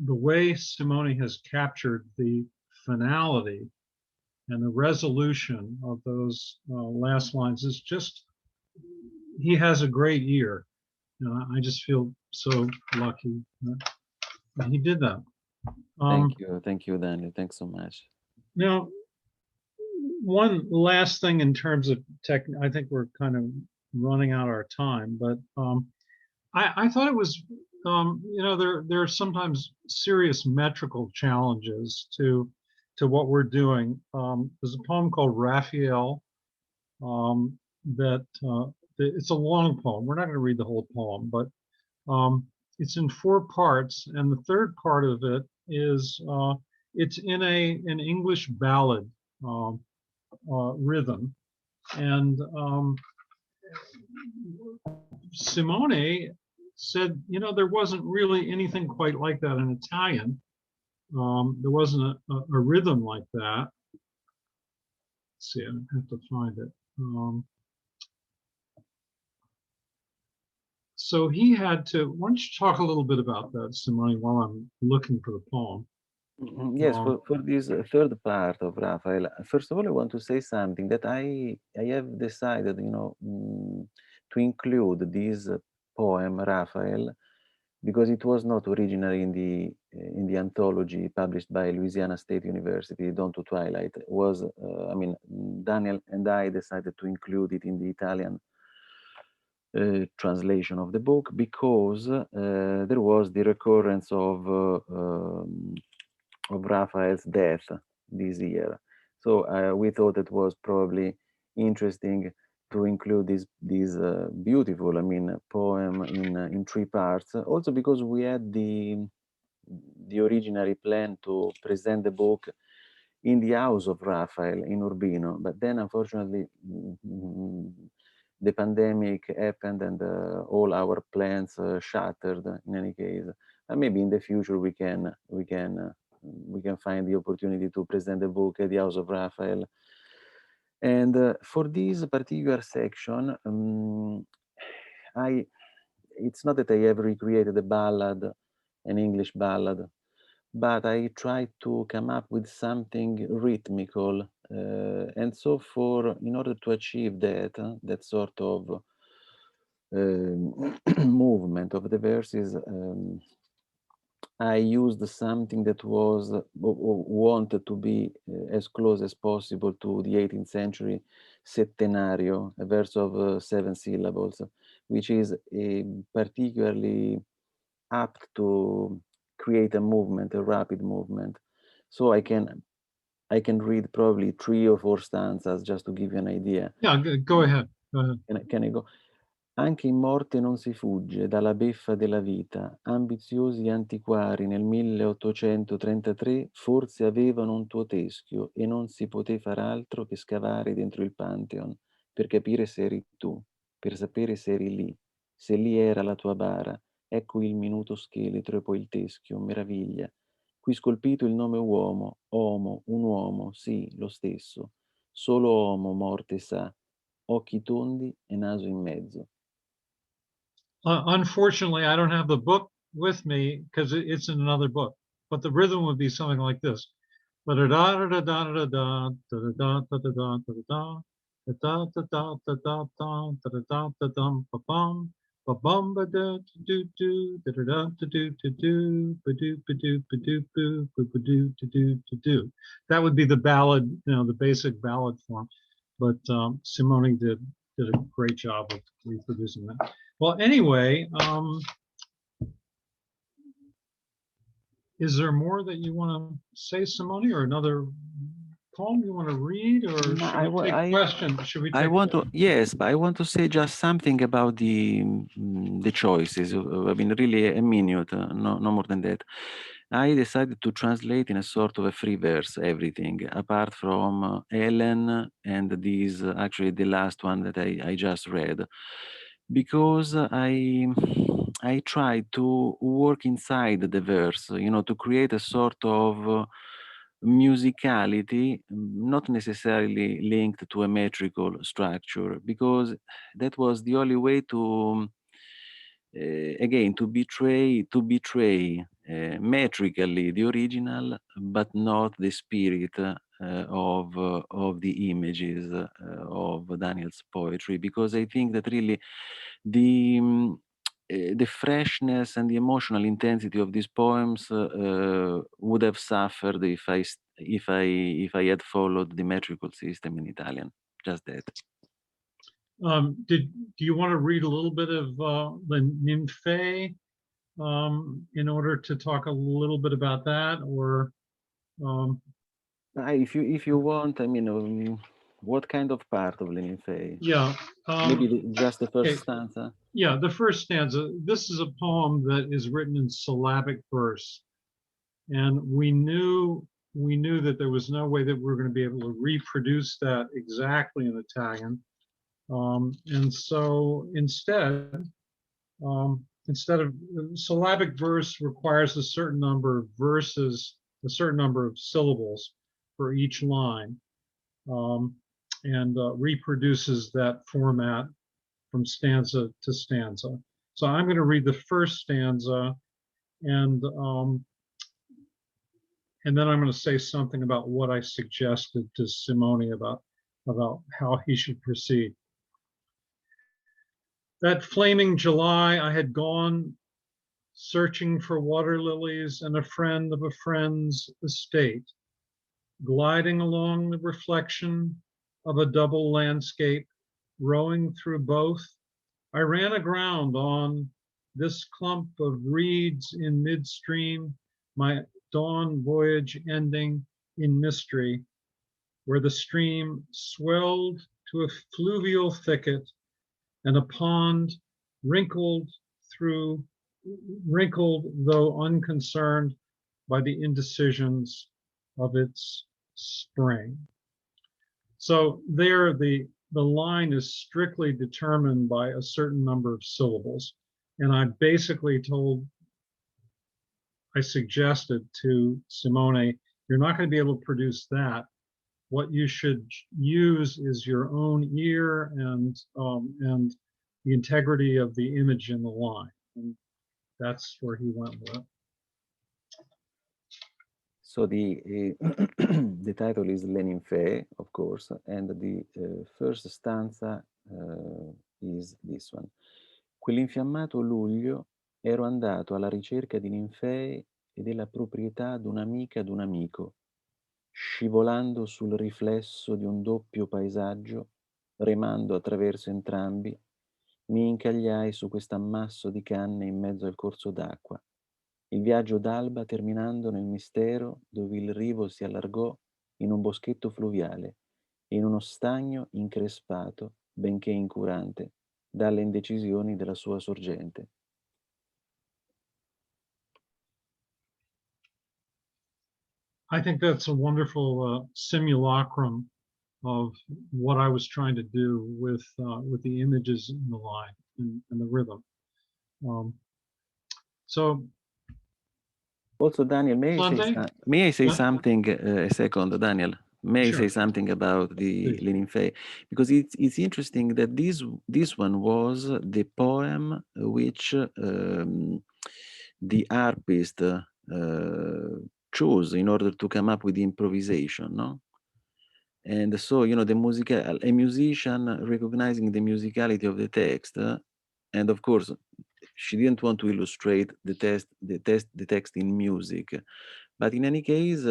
the way Simone has captured the finality and the resolution of those last lines is just, he has a great ear. I just feel so lucky that he did that. Thank you, Daniel. Thanks so much. Now, one last thing in terms of tech, I think we're kind of running out our time, but I thought it was, there are sometimes serious metrical challenges to what we're doing. There's a poem called Raphael that it's a long poem. We're not going to read the whole poem, but it's in 4 parts, and the third part of it is it's in an English ballad rhythm, and Simone said, there wasn't really anything quite like that in Italian. There wasn't a rhythm like that. Let's see, I have to find it. So he had to, why don't you talk a little bit about that, Simone, while I'm looking for the poem? Yes, for this third part of Raphael, first of all, I want to say something that I have decided, to include this poem, Raphael, because it was not originally in the anthology published by Louisiana State University, Dawn to Twilight. It was, Daniel and I decided to include it in the Italian translation of the book because there was the recurrence of Raphael's death this year. So we thought it was probably interesting to include this beautiful, poem in 3 parts. Also because we had the originary plan to present the book in the house of Raphael in Urbino, but then unfortunately the pandemic happened and all our plans shattered. In any case, and maybe in the future we can find the opportunity to present the book at the house of Raphael. And for this particular section, it's not that I have recreated a ballad, an English ballad, but I tried to come up with something rhythmical. And so in order to achieve that sort of movement of the verses, I used something that was wanted to be as close as possible to the 18th century settenario, a verse of 7 syllables, which is particularly apt to create a movement, a rapid movement. So I can read probably 3 or 4 stanzas just to give you an idea. Yeah, go ahead. Go ahead. Can I go? Anche in morte non si fugge dalla beffa della vita. Ambiziosi antiquari nel 1833 forse avevano un tuo teschio e non si poté far altro che scavare dentro il Pantheon per capire se eri tu, per sapere se eri lì, se lì era la tua bara. Ecco il minuto scheletro e poi il teschio, meraviglia. Qui scolpito il nome uomo, un uomo, sì, lo stesso. Solo uomo morte sa, occhi tondi e naso in mezzo. Unfortunately, I don't have the book with me because it's in another book, but the rhythm would be something like this. That would be the ballad, the basic ballad form. But Simone did a great job of reproducing that. Well, anyway, is there more that you want to say, Simone, or another poem you want to read, or No, should we take questions? Should we I take want to, yes, but I want to say just something about the choices. I mean, really a minute, no more than that. I decided to translate in a sort of a free verse everything, apart from Ellen and these, actually the last one that I just read, because I tried to work inside the verse, you know, to create a sort of musicality, not necessarily linked to a metrical structure, because that was the only way to, again, to betray metrically the original, but not the spirit of the images of Daniel's poetry, because I think that really the freshness and the emotional intensity of these poems would have suffered if I had followed the metrical system in Italian. Just that. do you want to read a little bit of the Nymphae in order to talk a little bit about that, or If you want, I mean, what kind of part of Nymphae? yeah, Maybe just the first okay. stanza. Yeah, the first stanza. This is a poem that is written in syllabic verse, and we knew that there was no way that we were going to be able to reproduce that exactly in Italian, and so instead of syllabic verse requires a certain number of verses, a certain number of syllables for each line, and reproduces that format from stanza to stanza. So I'm going to read the first stanza, and then I'm going to say something about what I suggested to Simone about how he should proceed. That flaming July, I had gone searching for water lilies and a friend of a friend's estate, gliding along the reflection of a double landscape, rowing through both. I ran aground on this clump of reeds in midstream, my dawn voyage ending in mystery, where the stream swelled to a fluvial thicket and a pond wrinkled though unconcerned by the indecisions of its spring. So there, the line is strictly determined by a certain number of syllables. And I basically I suggested to Simone, you're not going to be able to produce that. What you should use is your own ear and the integrity of the image in the line. And that's where he went with it. So the the title is Le Nymphae, of course, and the first stanza is this one. Quell'infiammato luglio ero andato alla ricerca di ninfee e della proprietà d'un'amica d'un amico, scivolando sul riflesso di un doppio paesaggio, remando attraverso entrambi, mi incagliai su quest'ammasso di canne in mezzo al corso d'acqua. Il viaggio d'alba terminando nel mistero dove il rivo si allargò in un boschetto fluviale e in uno stagno increspato, benché incurante, dalle indecisioni della sua sorgente. I think that's a wonderful simulacrum of what I was trying to do with the images in the line and the rhythm. So Also, Daniel, may I say Yeah. something a second, Daniel? May Sure. I say something about the Le Nymphae? Because it's interesting that this one was the poem which the harpist chose in order to come up with the improvisation, no? And so, you know, a musician recognizing the musicality of the text, and of course, she didn't want to illustrate the text in music, but in any case,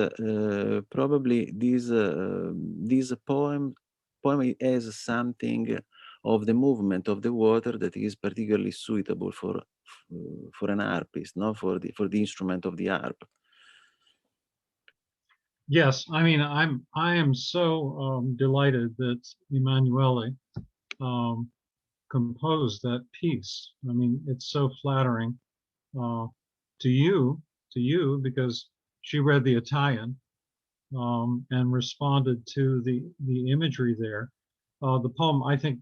probably this poem has something of the movement of the water that is particularly suitable for an harpist, no, for the instrument of the harp. Yes, I mean, I am so delighted that Emanuele um, composed that piece. I mean, it's so flattering uh, to you, because she read the Italian and responded to the imagery there. The poem, I think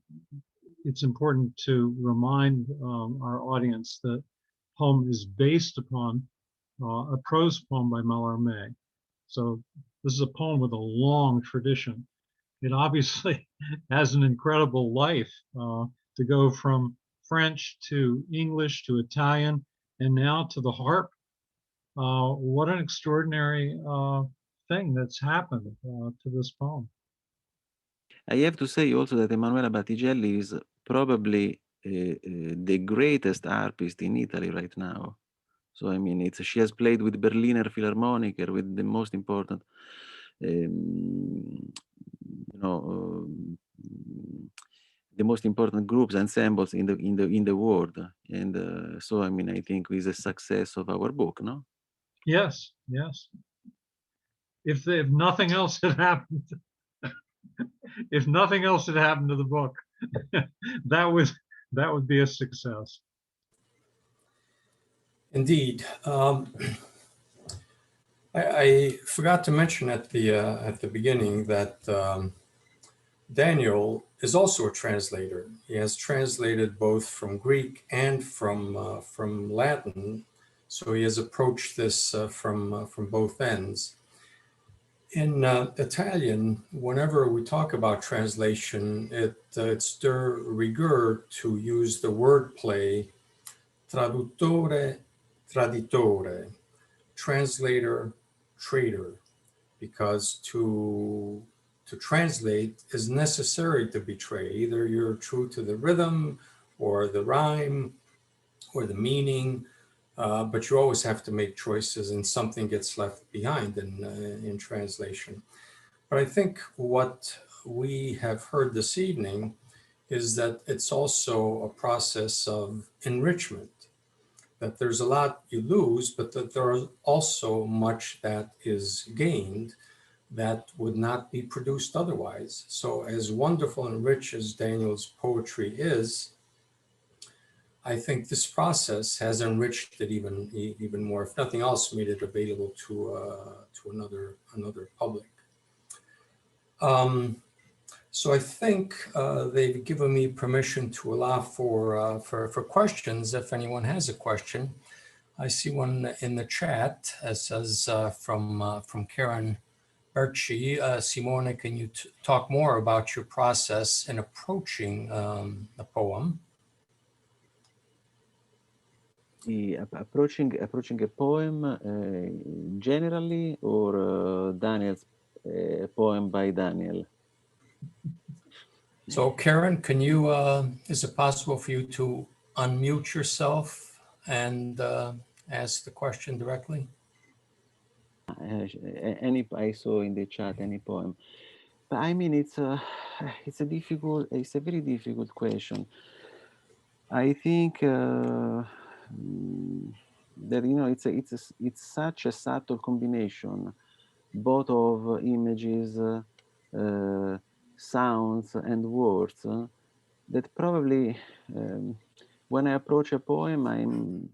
it's important to remind our audience that poem is based upon a prose poem by Mallarmé. So this is a poem with a long tradition. It obviously has an incredible life to go from French to English to Italian and now to the harp. What an extraordinary thing that's happened to this poem. I have to say also that Emanuela Battigelli is probably the greatest harpist in Italy right now. So I mean, she has played with Berliner Philharmoniker, with the most important, the most important groups, ensembles in the world. And so I mean, I think it's a success of our book, no? Yes, yes. If nothing else had happened, if nothing else had happened to the book, that would be a success. Indeed. I forgot to mention at the beginning that Daniel is also a translator. He has translated both from Greek and from Latin, so he has approached this from both ends. In Italian, whenever we talk about translation, it's de rigueur to use the word play traduttore, traditore, translator, trader, because to translate is necessary to betray. Either you're true to the rhythm or the rhyme or the meaning, but you always have to make choices, and something gets left behind in translation. But I think what we have heard this evening is that it's also a process of enrichment, that there's a lot you lose, but that there is also much that is gained that would not be produced otherwise. So as wonderful and rich as Daniel's poetry is, I think this process has enriched it even more. If nothing else, made it available to another public. So I think they've given me permission to allow for questions. If anyone has a question, I see one in the chat. It says from Karen Berchi. Simone, can you talk more about your process in approaching the poem? Approaching a poem generally, or Daniel's poem by Daniel? So Karen, can you, is it possible for you to unmute yourself and ask the question directly? I saw in the chat any poem, but I mean, it's a very difficult question. I think that it's such a subtle combination, both of images, sounds, and words, that probably when I approach a poem, I'm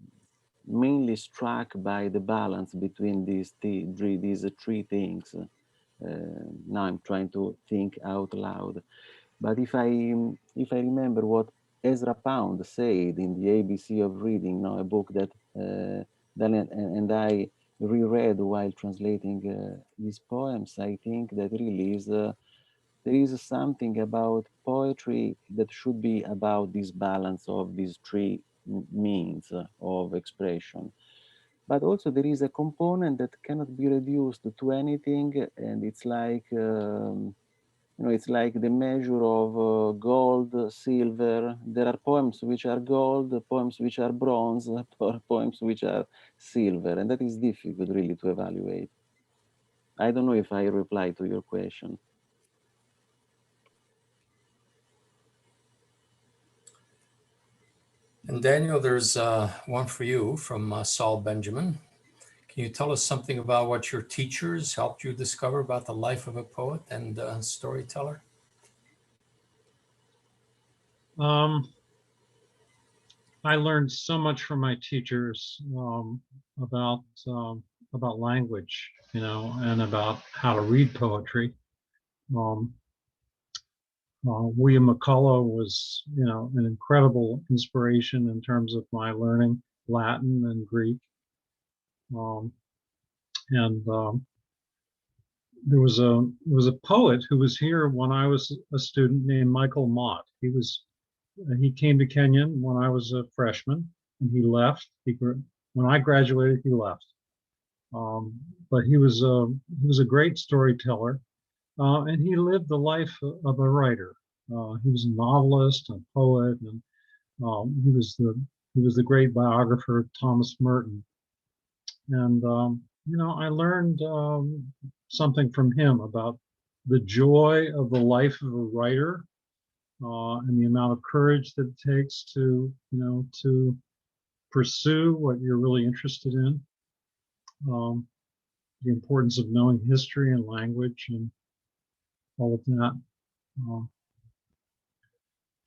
mainly struck by the balance between these three things. Now I'm trying to think out loud, but if I remember what Ezra Pound said in the ABC of Reading, now a book that Daniel and I reread while translating these poems, I think that really is there is something about poetry that should be about this balance of these three means of expression. But also there is a component that cannot be reduced to anything, and it's like it's like the measure of gold, silver. There are poems which are gold, poems which are bronze, or poems which are silver, and that is difficult really to evaluate. I don't know if I replied to your question. And Daniel, there's one for you from Saul Benjamin. Can you tell us something about what your teachers helped you discover about the life of a poet and storyteller? I learned so much from my teachers about language, and about how to read poetry. William McCullough was, an incredible inspiration in terms of my learning Latin and Greek. There was a poet who was here when I was a student named Michael Mott. He came to Kenyon when I was a freshman, and he left. When I graduated, he left. But he was a great storyteller, and he lived the life of a writer. He was a novelist, a poet, and he was the great biographer of Thomas Merton. And I learned something from him about the joy of the life of a writer, and the amount of courage that it takes to pursue what you're really interested in. The importance of knowing history and language and all of that.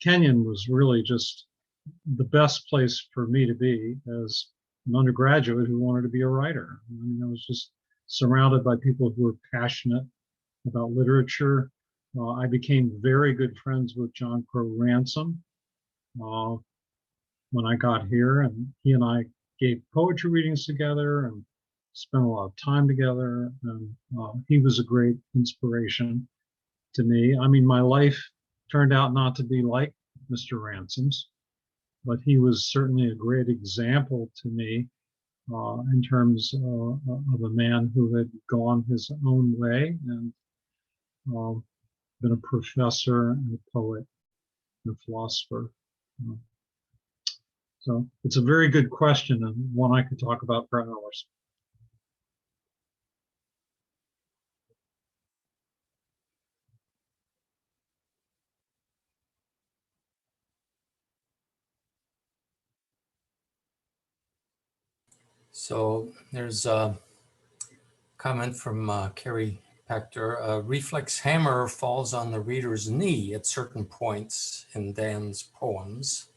Kenyon was really just the best place for me to be as an undergraduate who wanted to be a writer. I mean, I was just surrounded by people who were passionate about literature. I became very good friends with John Crow Ransom when I got here, and he and I gave poetry readings together and spent a lot of time together. And he was a great inspiration to me. I mean, my life turned out not to be like Mr. Ransom's, but he was certainly a great example to me in terms of a man who had gone his own way and been a professor and a poet and a philosopher. So it's a very good question, and one I could talk about for hours. So there's a comment from Carrie Pector. A reflex hammer falls on the reader's knee at certain points in Dan's poems.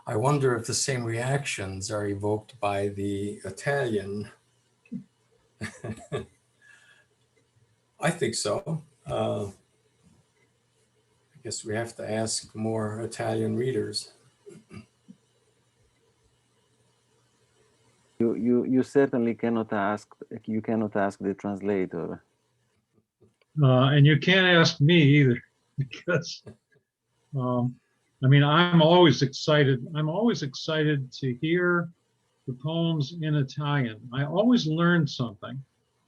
I wonder if the same reactions are evoked by the Italian. I think so. I guess we have to ask more Italian readers. You certainly cannot ask. You cannot ask the translator. And you can't ask me either, because I mean, I'm always excited. I'm always excited to hear the poems in Italian. I always learn something.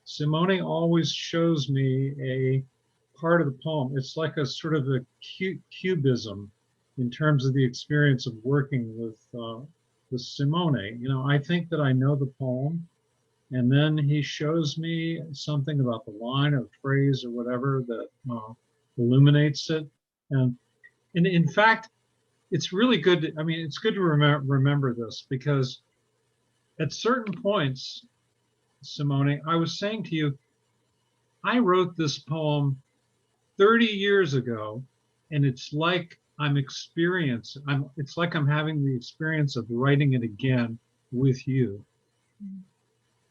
Simone always shows me a part of the poem. It's like a sort of a cubism in terms of the experience of working with Simone. I think that I know the poem, and then he shows me something about the line or phrase or whatever that illuminates it. And in fact, it's really good. I mean, it's good to remember this, because at certain points, Simone, I was saying to you, I wrote this poem 30 years ago, and it's like it's like I'm having the experience of writing it again with you.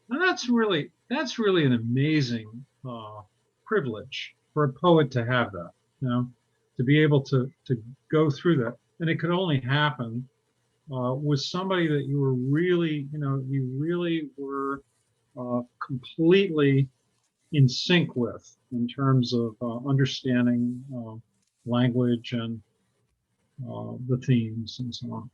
And that's really an amazing privilege for a poet to have that, to be able to go through that. And it could only happen with somebody that you were really, you really were completely in sync with in terms of understanding language and the themes and so on.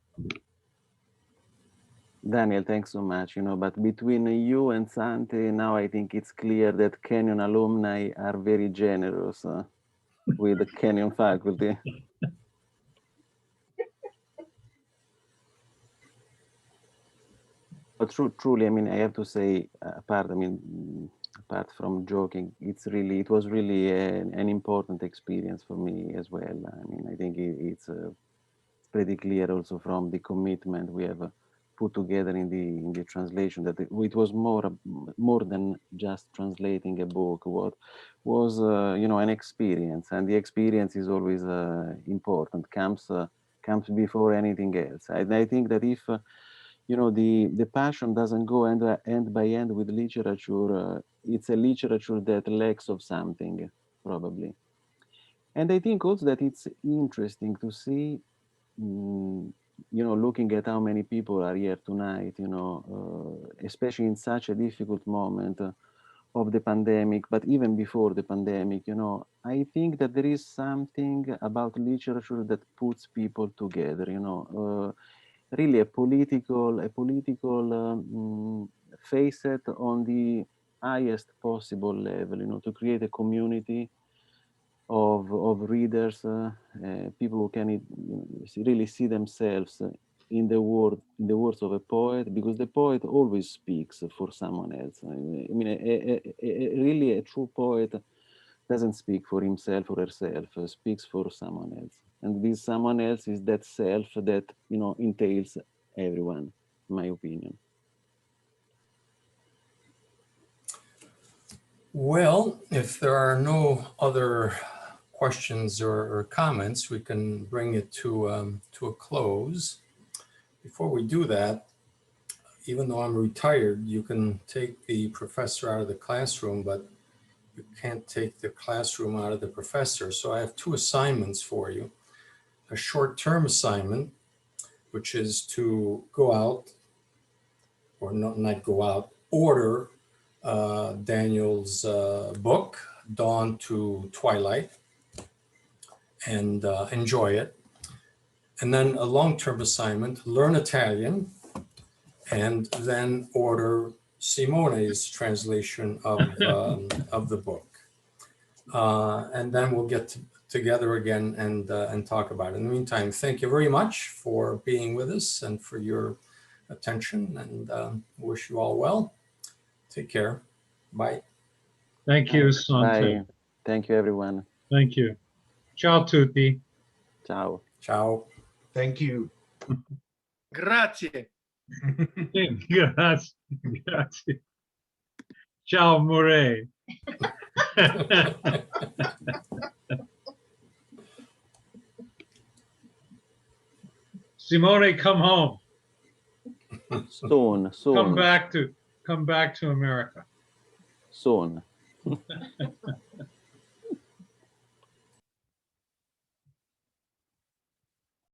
Daniel, thanks so much. But between you and Santi, now I think it's clear that Kenyon alumni are very generous with the Kenyon faculty. But truly, I mean, I have to say, apart from joking, it was really an important experience for me as well. I mean, I think it's pretty clear also from the commitment we have put together in the translation, that it was more than just translating a book. What was an experience, and the experience is always important, comes before anything else. I think that if the passion doesn't go end by end with literature, it's a literature that lacks of something, probably. And I think also that it's interesting to see, looking at how many people are here tonight, especially in such a difficult moment of the pandemic, but even before the pandemic, I think that there is something about literature that puts people together, really a political facet on the highest possible level, to create a community of readers, people who can really see themselves in the words of a poet, because the poet always speaks for someone else. I mean, really a true poet doesn't speak for himself or herself, speaks for someone else. And this someone else is that self that, entails everyone, in my opinion. Well, if there are no other questions or comments, we can bring it to a close. Before we do that, even though I'm retired, you can take the professor out of the classroom, but you can't take the classroom out of the professor. So I have two assignments for you. A short-term assignment, which is to go out, or not go out, order Daniel's book, Dawn to Twilight, and enjoy it. And then a long-term assignment, learn Italian, and then order Simone's translation of the book. And then we'll get together again and talk about it. In the meantime, thank you very much for being with us and for your attention, and wish you all well. Take care. Bye. Thank you, Sante. Bye. Thank you, everyone. Thank you. Ciao tutti. Ciao. Ciao. Thank you. Grazie. Grazie. Grazie. Ciao, Murray. Simone, come home. Soon. Come back to America. Soon.